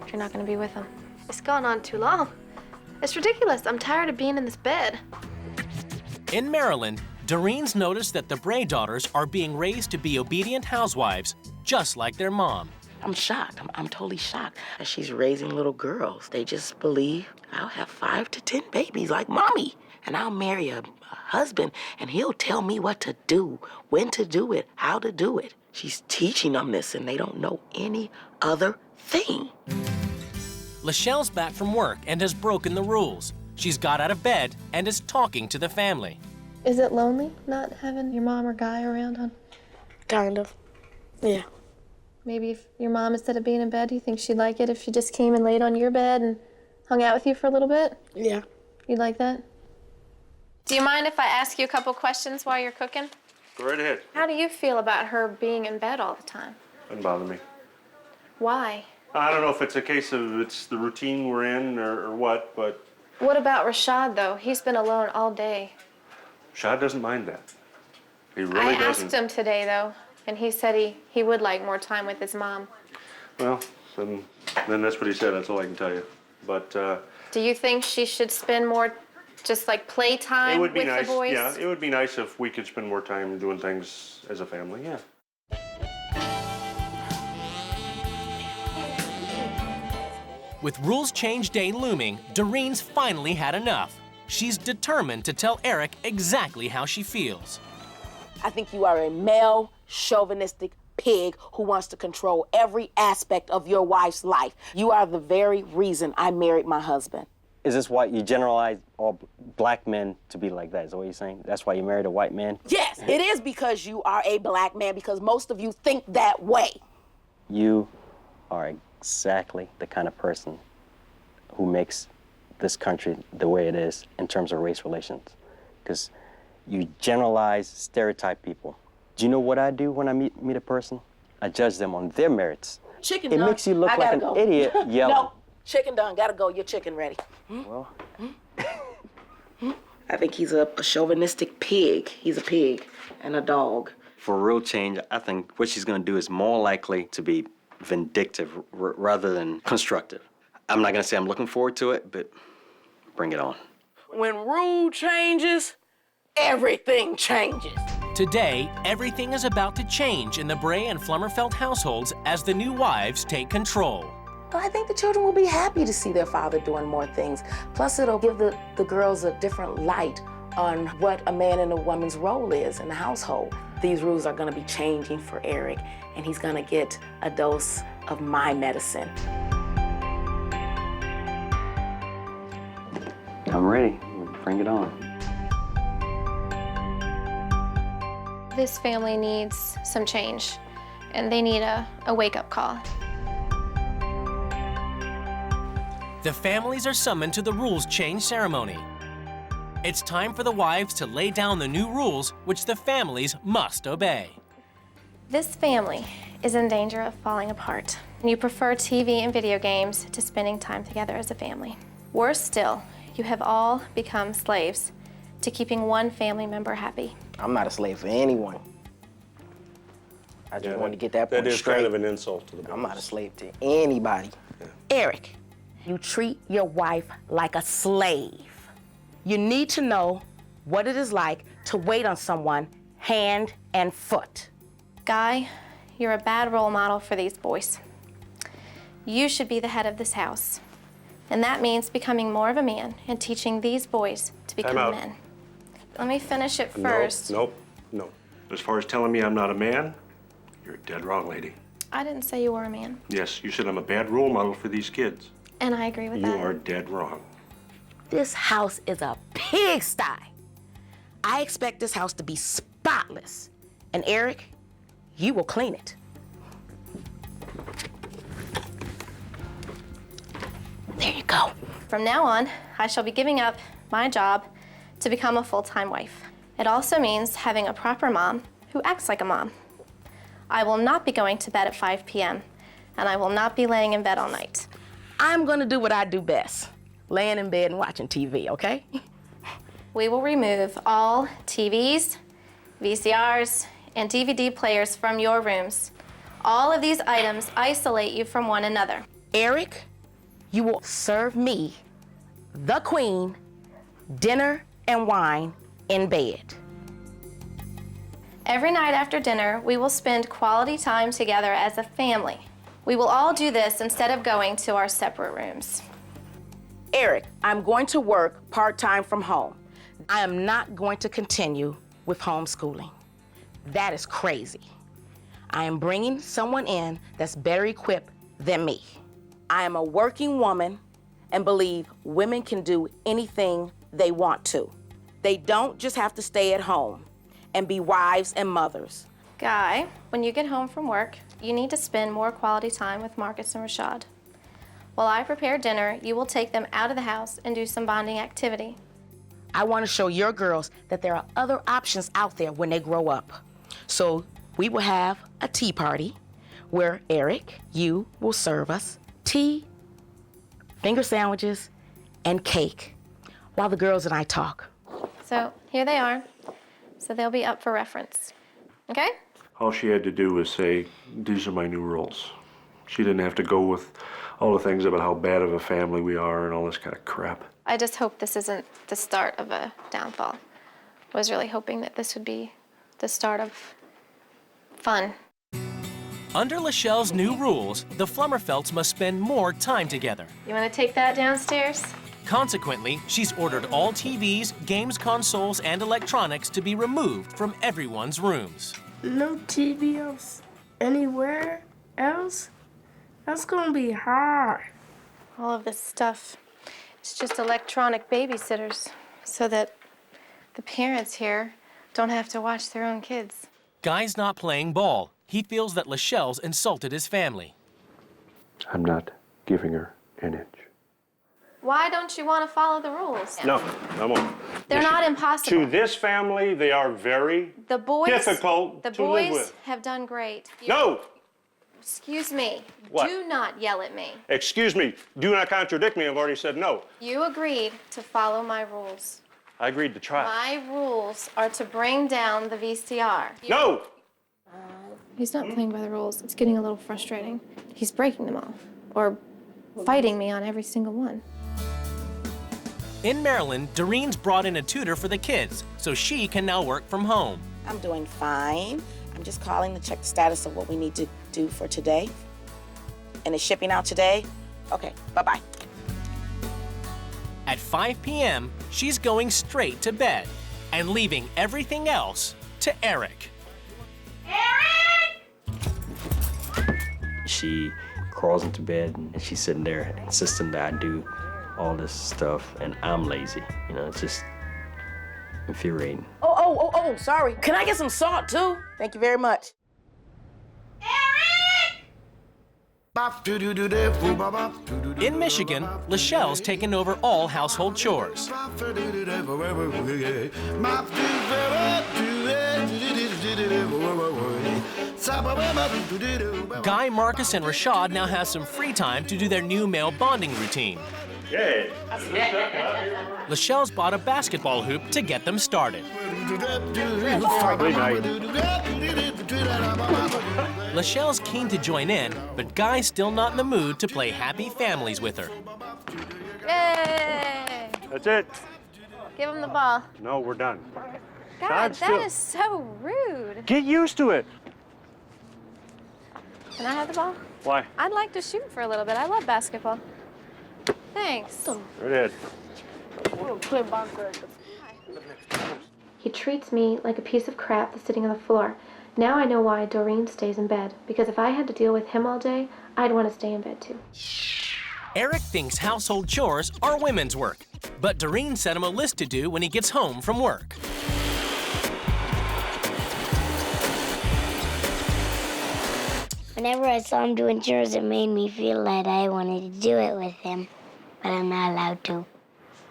if you're not going to be with them? It's gone on too long. It's ridiculous. I'm tired of being in this bed. In Maryland, Doreen's noticed that the Bray daughters are being raised to be obedient housewives, just like their mom. I'm shocked. I'm totally shocked. She's raising little girls. They just believe I'll have 5 to 10 babies like mommy, and I'll marry a husband, and he'll tell me what to do, when to do it, how to do it. She's teaching them this, and they don't know any other thing. Lachelle's back from work and has broken the rules. She's got out of bed and is talking to the family. Is it lonely not having your mom or Guy around, hon? Kind of, yeah. Maybe if your mom, instead of being in bed, do you think she'd like it if she just came and laid on your bed and hung out with you for a little bit? Yeah. You'd like that? Do you mind if I ask you a couple questions while you're cooking? Go right ahead. How do you feel about her being in bed all the time? Doesn't bother me. Why? I don't know if it's a case of it's the routine we're in or what, but... What about Rashad, though? He's been alone all day. Shad doesn't mind that. He really doesn't. I asked him today, though, and he said he would like more time with his mom. Well, then Then that's what he said. That's all I can tell you. But Do you think she should spend more just like playtime it would be with nice. the boys? Yeah, it would be nice if we could spend more time doing things as a family. Yeah. With Rules Change Day looming, Doreen's finally had enough. She's determined to tell Eric exactly how she feels. I think you are a male, chauvinistic pig who wants to control every aspect of your wife's life. You are the very reason I married my husband. Is this why you generalize all black men to be like that? Is that what you're saying? That's why you married a white man? Yes, it is because you are a black man, because most of you think that way. You are exactly the kind of person who makes this country the way it is in terms of race relations. Because you generalize, stereotype people. Do you know what I do when I meet a person? I judge them on their merits. Chicken It done. makes you look I like gotta an go. idiot yelling. No, chicken done. Gotta go. Your chicken ready. Well, I think he's a chauvinistic pig. He's a pig and a dog. for real change, I think what she's gonna do is more likely to be vindictive rather than constructive. I'm not gonna say I'm looking forward to it, but bring it on. When rule changes, everything changes. Today, everything is about to change in the Bray and Flummerfelt households as the new wives take control. But I think the children will be happy to see their father doing more things. Plus, it'll give the girls a different light on what a man and a woman's role is in the household. These rules are gonna be changing for Eric, and he's gonna get a dose of my medicine. I'm ready. Bring it on. This family needs some change, and they need a wake-up call. The families are summoned to the rules change ceremony. It's time for the wives to lay down the new rules which the families must obey. This family is in danger of falling apart. You prefer TV and video games to spending time together as a family. Worse still, you have all become slaves to keeping one family member happy. I'm not a slave for anyone. I just wanted to get that point That is straight. kind of an insult to the I'm not a slave to anybody. Eric, you treat your wife like a slave. You need to know what it is like to wait on someone hand and foot. Guy, you're a bad role model for these boys. You should be the head of this house. And that means becoming more of a man and teaching these boys to become Time out. men. Let me finish it first. Nope. As far as telling me I'm not a man, you're dead wrong, lady. I didn't say you were a man, Yes, you said I'm a bad role model for these kids. and I agree with You that. are dead wrong. This house is a pigsty. I expect this house to be spotless. And Eric, you will clean it. There you go. From now on, I shall be giving up my job to become a full-time wife. It also means having a proper mom who acts like a mom. I will not be going to bed at 5 p.m., and I will not be laying in bed all night. I'm gonna do what I do best, laying in bed and watching TV, okay? We will remove all TVs, VCRs, and DVD players from your rooms. All of these items isolate you from one another. Eric, you will serve me, the queen, dinner and wine in bed. Every night after dinner, we will spend quality time together as a family. We will all do this instead of going to our separate rooms. Eric, I'm going to work part-time from home. I am not going to continue with homeschooling. That is crazy. I am bringing someone in that's better equipped than me. I am a working woman and believe women can do anything they want to. They don't just have to stay at home and be wives and mothers. Guy, when you get home from work, you need to spend more quality time with Marcus and Rashad. While I prepare dinner, you will take them out of the house and do some bonding activity. I want to show your girls that there are other options out there when they grow up. So we will have a tea party where Eric, you will serve us tea, finger sandwiches, and cake while the girls and I talk. So here they are. So they'll be up for reference. Okay? All she had to do was say, these are my new rules. she didn't have to go with all the things about how bad of a family we are and all this kind of crap. I just hope this isn't the start of a downfall. I was really hoping that this would be the start of fun. Under Lachelle's new rules, the Flummerfelts must spend more time together. You want to take that downstairs? Consequently, she's ordered all TVs, games consoles, and electronics to be removed from everyone's rooms. No TV else anywhere else? That's gonna be hard. All of this stuff, it's just electronic babysitters so that the parents here don't have to watch their own kids. Guy's not playing ball. He feels that Lachelle's insulted his family. I'm not giving her an inch. Why don't you want to follow the rules? No, I won't. They're not impossible. To this family, they are very difficult the to live boys with. have done great. No! Excuse me. What? Do not yell at me. Excuse me, do not contradict me. I've already said no. You agreed to follow my rules. I agreed to try. My rules are to bring down the VCR. No! He's not playing by the rules. It's getting a little frustrating. He's breaking them all, or fighting me on every single one. In Maryland, Doreen's brought in a tutor for the kids, so she can now work from home. I'm doing fine. I'm just calling to check the status of what we need to do for today. And it's shipping out today? Okay, bye-bye. At 5 p.m., she's going straight to bed and leaving everything else to Eric. She crawls into bed and she's sitting there insisting that I do all this stuff, and I'm lazy. You know, it's just infuriating. Oh, sorry. Can I get some salt, too? Thank you very much. In Michigan, Lachelle's taken over all household chores. Guy, Marcus, and Rashad now have some free time to do their new male bonding routine. Yay! Lachelle's bought a basketball hoop to get them started. Lachelle's keen to join in, but Guy's still not in the mood to play Happy Families with her. Yay! That's it. Give him the ball. No, we're done. God, that is so rude. Get used to it. Can I have the ball? Why? I'd like to shoot for a little bit. I love basketball. Thanks. There it is. He treats me like a piece of crap that's sitting on the floor. Now I know why Doreen stays in bed, because if I had to deal with him all day, I'd want to stay in bed too. Eric thinks household chores are women's work, but Doreen sent him a list to do when he gets home from work. Whenever I saw him doing chores, it made me feel that I wanted to do it with him, but I'm not allowed to.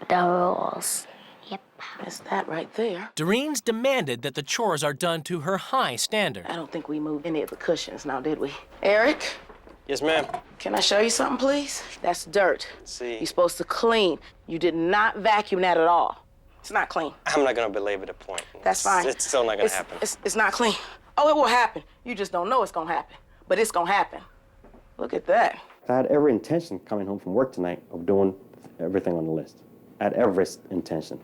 The rules. Yep. That's that right there. Doreen's demanded that the chores are done to her high standard. I don't think we moved any of the cushions now, did we? Eric? Yes, ma'am. Can I show you something, please? That's dirt. See. You're supposed to clean. You did not vacuum that at all. It's not clean. I'm not gonna belabor the point. That's fine. It's still not gonna happen. It's not clean. Oh, it will happen. You just don't know it's gonna happen. But it's gonna happen. Look at that. I had every intention coming home from work tonight of doing everything on the list. I had every intention,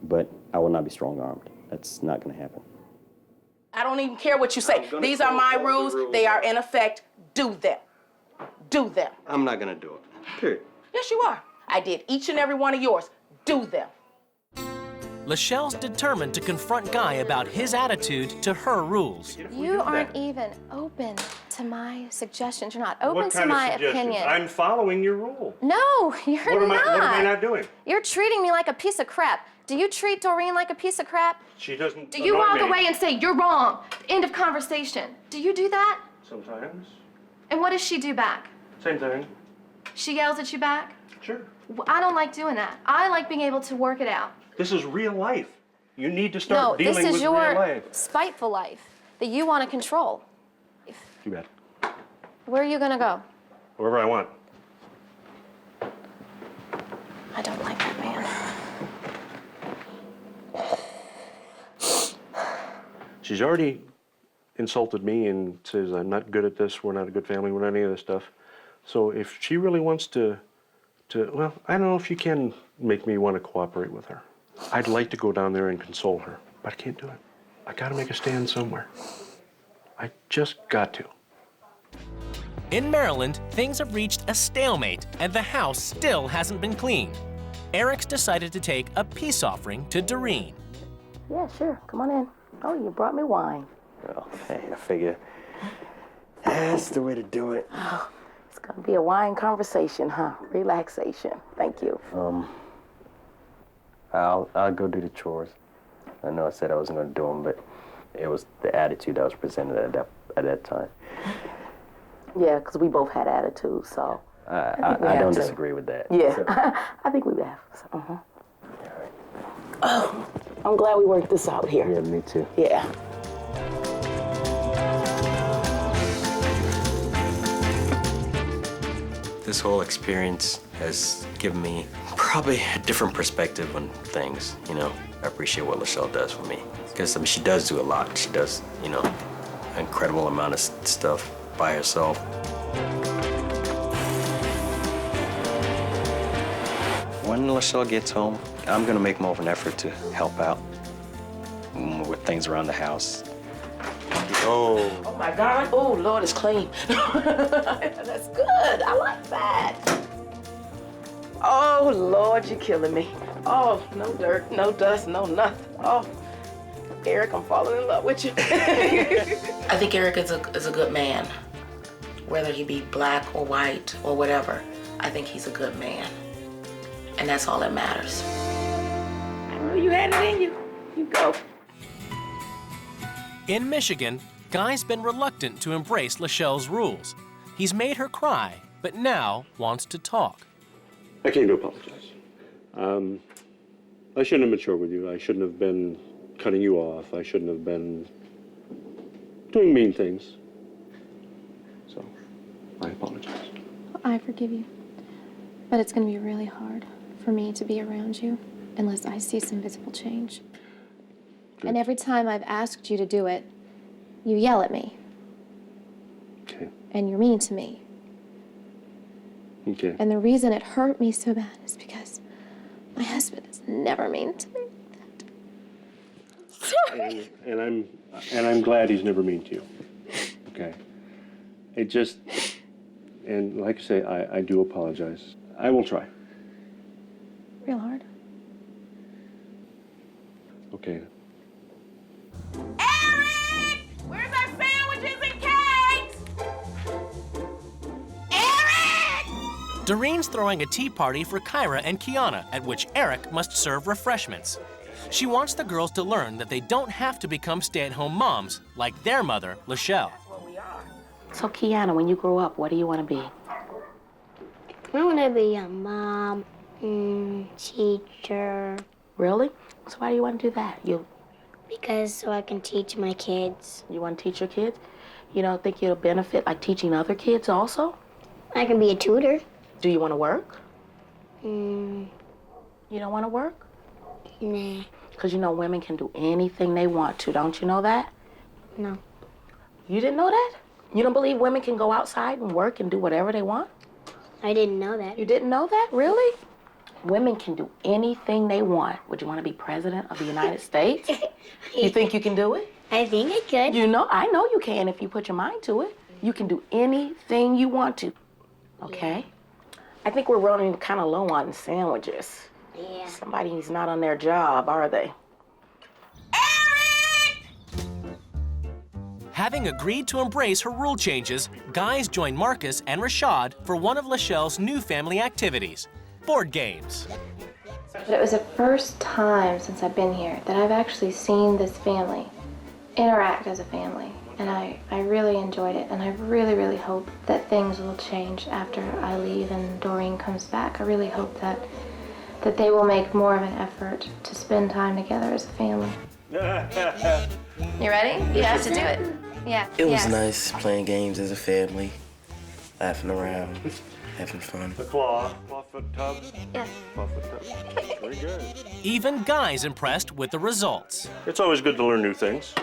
but I will not be strong-armed. That's not gonna happen. I don't even care what you say. These are my rules. They are in effect. Do them. Do them. I'm not gonna do it, period. Yes, you are. I did each and every one of yours. Do them. Lachelle's determined to confront Guy about his attitude to her rules. You aren't even open to my suggestions. You're not open What to kind my of suggestions? opinion. I'm following your rule. No, you're not. What am I not doing? You're treating me like a piece of crap. Do you treat Doreen like a piece of crap? She doesn't. Do you annoy walk me. away and say, you're wrong? End of conversation. Do you do that? Sometimes. And what does she do back? Same thing. She yells at you back? Sure. I don't like doing that. I like being able to work it out. This is real life. You need to No, start this dealing is with your real life. spiteful life that you want to control. Too bad. Where are you gonna go? Wherever I want. I don't like that man. She's already insulted me and says I'm not good at this, we're not a good family, we're not any of this stuff. So if she really wants to, well, I don't know if you can make me want to cooperate with her. I'd like to go down there and console her, but I can't do it. I gotta make a stand somewhere. I just got to. In Maryland, things have reached a stalemate and the house still hasn't been cleaned. Eric's decided to take a peace offering to Doreen. Yeah, sure. Come on in. Oh, you brought me wine. Well, hey, I figure that's the way to do it. Oh, it's gonna be a wine conversation, huh? Relaxation. Thank you. I'll go do the chores. I know I said I wasn't going to do them, but it was the attitude that was presented at that time. Yeah, because we both had attitudes, so. I don't disagree with that. Yeah, So. I think we have. So, Oh, I'm glad we worked this out here. Yeah, me too. Yeah. This whole experience has given me probably a different perspective on things, you know. I appreciate what Lachelle does for me. Because, I mean, she does do a lot. She does, you know, an incredible amount of stuff by herself. When Lachelle gets home, I'm gonna make more of an effort to help out with things around the house. Oh my God. Oh, Lord, it's clean. That's good. I like that. Oh, Lord, you're killing me. Oh, no dirt, no dust, no nothing. Oh, Eric, I'm falling in love with you. I think Eric is a good man. Whether he be black or white or whatever, I think he's a good man. And that's all that matters. Oh, you had it in you. You go. In Michigan, Guy's been reluctant to embrace Lachelle's rules. He's made her cry, but now wants to talk. I came to apologize. I shouldn't have matured with you. I shouldn't have been cutting you off. I shouldn't have been doing mean things. So, I apologize. I forgive you. But it's going to be really hard for me to be around you unless I see some visible change. Good. And every time I've asked you to do it, you yell at me. Okay. And you're mean to me. Okay. And the reason it hurt me so bad is because my husband is never mean to me. Sorry. And I'm glad he's never mean to you. Okay. It just, and like I say, I do apologize. I will try. Real hard. Okay. Eric! Where's our sandwiches and cakes? Eric! Doreen's throwing a tea party for Kyra and Kiana, at which Eric must serve refreshments. She wants the girls to learn that they don't have to become stay-at-home moms like their mother, Lachelle. So, Kiana, when you grow up, what do you want to be? I want to be a mom, teacher. Really? So why do you want to do that? Because so I can teach my kids. You want to teach your kids? You don't think it'll benefit like teaching other kids also? I can be a tutor. Do you want to work? You don't want to work? Nah. Because you know women can do anything they want to. Don't you know that? No. You didn't know that? You don't believe women can go outside and work and do whatever they want? I didn't know that. You didn't know that? Really? Women can do anything they want. Would you want to be president of the United States? You think you can do it? I think I could. You know, I know you can if you put your mind to it. You can do anything you want to. Okay? I think we're running kind of low on sandwiches. Yeah. Somebody's not on their job, are they? Having agreed to embrace her rule changes, guys join Marcus and Rashad for one of Lachelle's new family activities, board games. But it was the first time since I've been here that I've actually seen this family interact as a family. And I really enjoyed it, and I really, really hope that things will change after I leave and Doreen comes back. I really hope that they will make more of an effort to spend time together as a family. You ready? You have to do it. Yeah. It was nice playing games as a family, laughing around, having fun. The clawfoot tub. Yeah. Clawfoot tub. Very good. Even Guy's impressed with the results. It's always good to learn new things.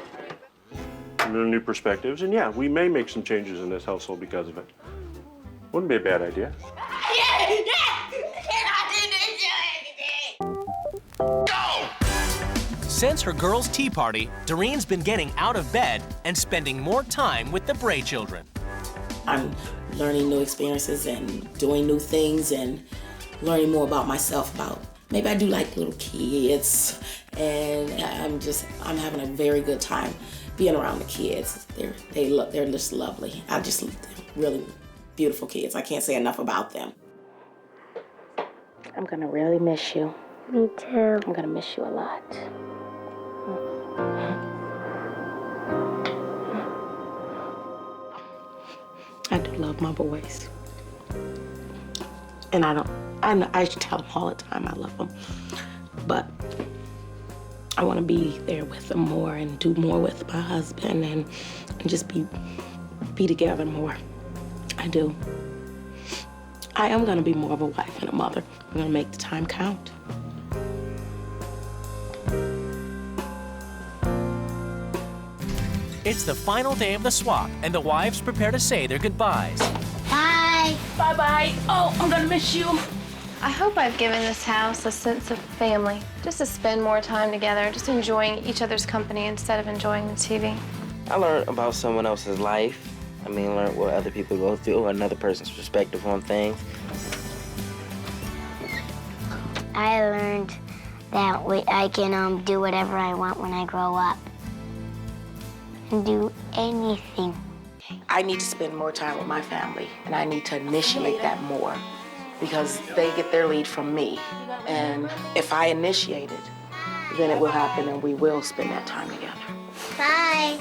new perspectives, and yeah, we may make some changes in this household because of it. Wouldn't be a bad idea. Since her girls' tea party, Doreen's been getting out of bed and spending more time with the Bray children. I'm learning new experiences and doing new things and learning more about myself, about maybe I do like little kids, and I'm having a very good time being around the kids. They're just lovely. They're really beautiful kids. I can't say enough about them. I'm gonna really miss you. Me too. I'm gonna miss you a lot. I do love my boys. And I tell them all the time I love them. But I want to be there with them more and do more with my husband and just be together more. I do. I am going to be more of a wife and a mother. I'm going to make the time count. It's the final day of the swap, and the wives prepare to say their goodbyes. Bye. Bye-bye. Oh, I'm gonna miss you. I hope I've given this house a sense of family, just to spend more time together, just enjoying each other's company instead of enjoying the TV. I learned about someone else's life. I mean, learn what other people go through, another person's perspective on things. I learned that I can do whatever I want when I grow up. Do anything. I need to spend more time with my family, and I need to initiate that more because they get their lead from me. And if I initiate it, then it will happen and we will spend that time together. Bye.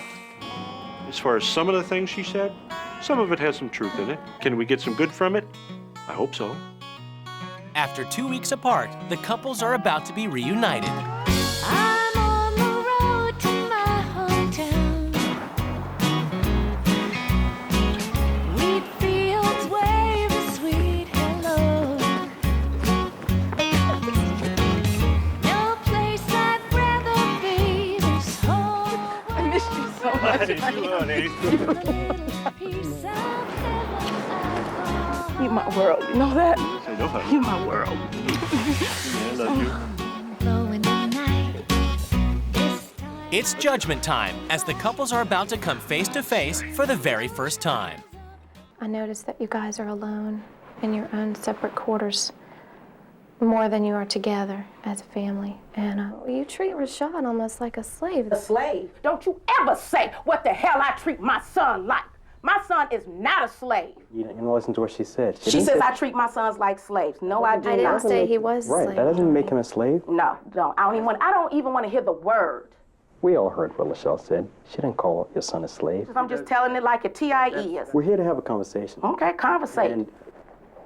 As far as some of the things she said, some of it has some truth in it. Can we get some good from it? I hope so. After 2 weeks apart, the couples are about to be reunited. I'm on the road to my hometown. Wheat fields wave a sweet hello. No place I'd rather be this whole world. I missed you so much. You my world, you know that? I know that. You my world. I love you. It's judgment time as the couples are about to come face to face for the very first time. I noticed that you guys are alone in your own separate quarters more than you are together as a family. And you treat Rashad almost like a slave. A slave? Don't you ever say what the hell I treat my son like. My son is not a slave. You didn't listen to what she said. She says I treat my sons like slaves. No, I do not. I didn't say he was a right, slave. that doesn't make him a slave. No, don't. I don't even want to hear the word. We all heard what LaShelle said. She didn't call your son a slave. I'm just telling it like a TIE is. We're here to have a conversation. Okay, conversate. And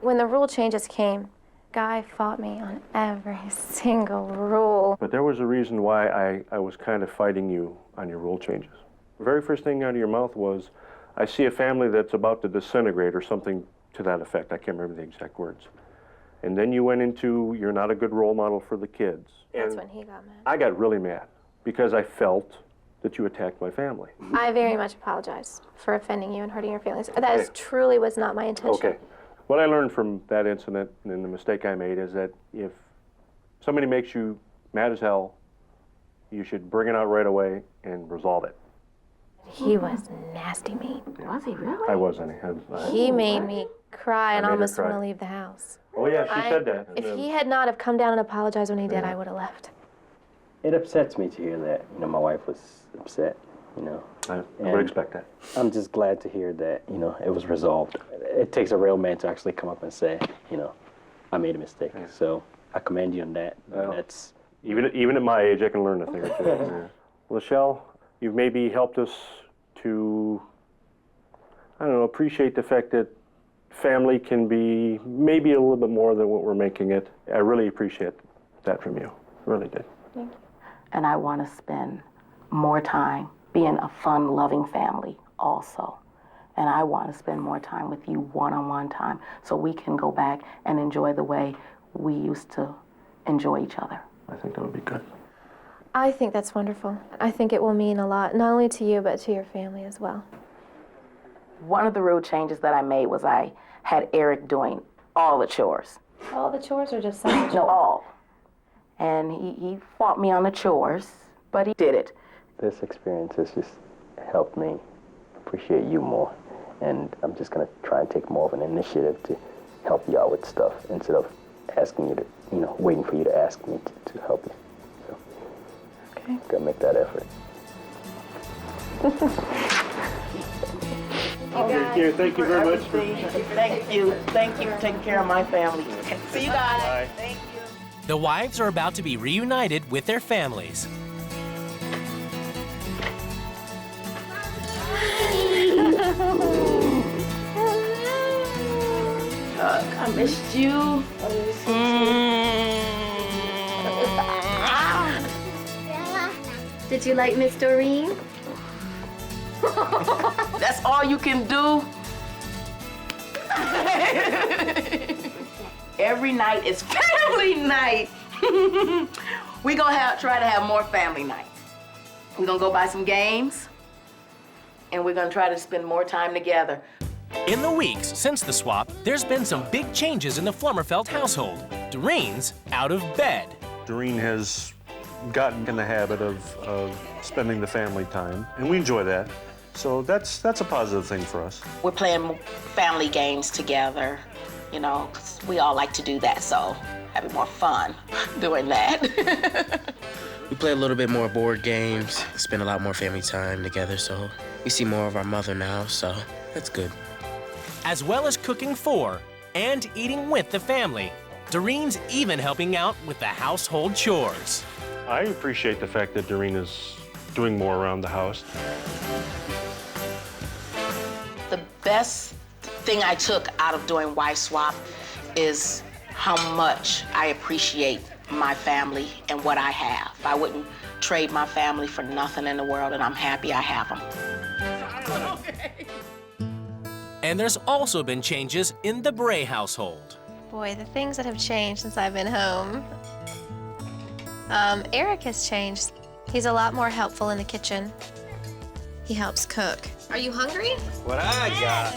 When the rule changes came, Guy fought me on every single rule. But there was a reason why I was kind of fighting you on your rule changes. The very first thing out of your mouth was, I see a family that's about to disintegrate or something to that effect. I can't remember the exact words. And then you went into, you're not a good role model for the kids. That's when he got mad. I got really mad because I felt that you attacked my family. I very much apologize for offending you and hurting your feelings. That truly was not my intention. Okay. What I learned from that incident and the mistake I made is that if somebody makes you mad as hell, you should bring it out right away and resolve it. He was nasty mean. Was he really? I wasn't. He made me cry and I made her almost cry. want to leave the house. Oh yeah, she said that. If he had not have come down and apologized when he did, I would have left. it upsets me to hear that, my wife was upset, I would expect that. I'm just glad to hear that, it was resolved. It takes a real man to actually come up and say, I made a mistake. Yeah. So I commend you on that. Well, that's even at my age, I can learn a thing or two. Yeah. LaShelle, you've maybe helped us to, appreciate the fact that family can be maybe a little bit more than what we're making it. I really appreciate that from you. I really did. Thank you. And I want to spend more time being a fun, loving family also. And I want to spend more time with you one-on-one time so we can go back and enjoy the way we used to enjoy each other. I think that would be good. I think that's wonderful. I think it will mean a lot, not only to you, but to your family as well. One of the rule changes that I made was I had Eric doing all the chores. All the chores or just some? No, all. And he fought me on the chores, but he did it. This experience has just helped me appreciate you more. And I'm just going to try and take more of an initiative to help you out with stuff instead of asking you to, waiting for you to ask me to help you. So, okay. Gotta make that effort. Thank you very much. Thank you. Thank you for taking care of my family. See you guys. Bye. Thank you. The wives are about to be reunited with their families. I missed you. Did you like Miss Doreen? That's all you can do? Every night is family night. We're gonna try to have more family nights. We're gonna go buy some games, and we're gonna try to spend more time together. In the weeks since the swap, there's been some big changes in the Flummerfelt household. Doreen's out of bed. Doreen has gotten in the habit of spending the family time, and we enjoy that. So that's a positive thing for us. We're playing family games together, 'cause we all like to do that, so having more fun doing that. We play a little bit more board games, spend a lot more family time together, so we see more of our mother now, so that's good. As well as cooking for and eating with the family, Doreen's even helping out with the household chores. I appreciate the fact that Doreen is doing more around the house. The best thing I took out of doing Wife Swap is how much I appreciate my family and what I have. I wouldn't trade my family for nothing in the world, and I'm happy I have them. And there's also been changes in the Bray household. Boy, the things that have changed since I've been home. Eric has changed. He's a lot more helpful in the kitchen. He helps cook. Are you hungry? What I got?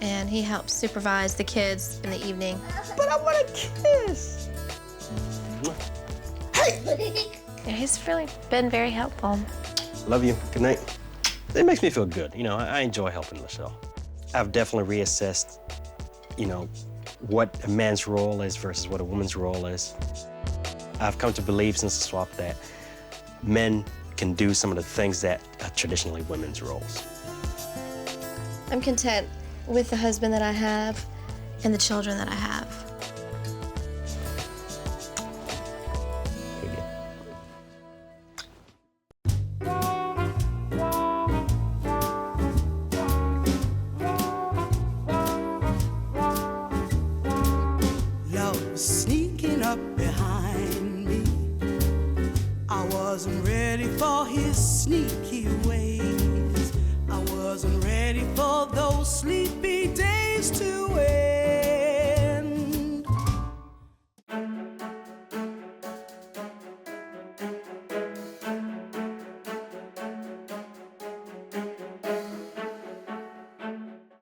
And he helps supervise the kids in the evening. But I want a kiss. Yeah, he's really been very helpful. Love you. Good night. It makes me feel good. I enjoy helping Michelle. I've definitely reassessed, what a man's role is versus what a woman's role is. I've come to believe since the swap that men can do some of the things that are traditionally women's roles. I'm content with the husband that I have and the children that I have. Love sneaking up behind me. I wasn't ready for his sneaky ways. I wasn't ready for those sleepy days to wait.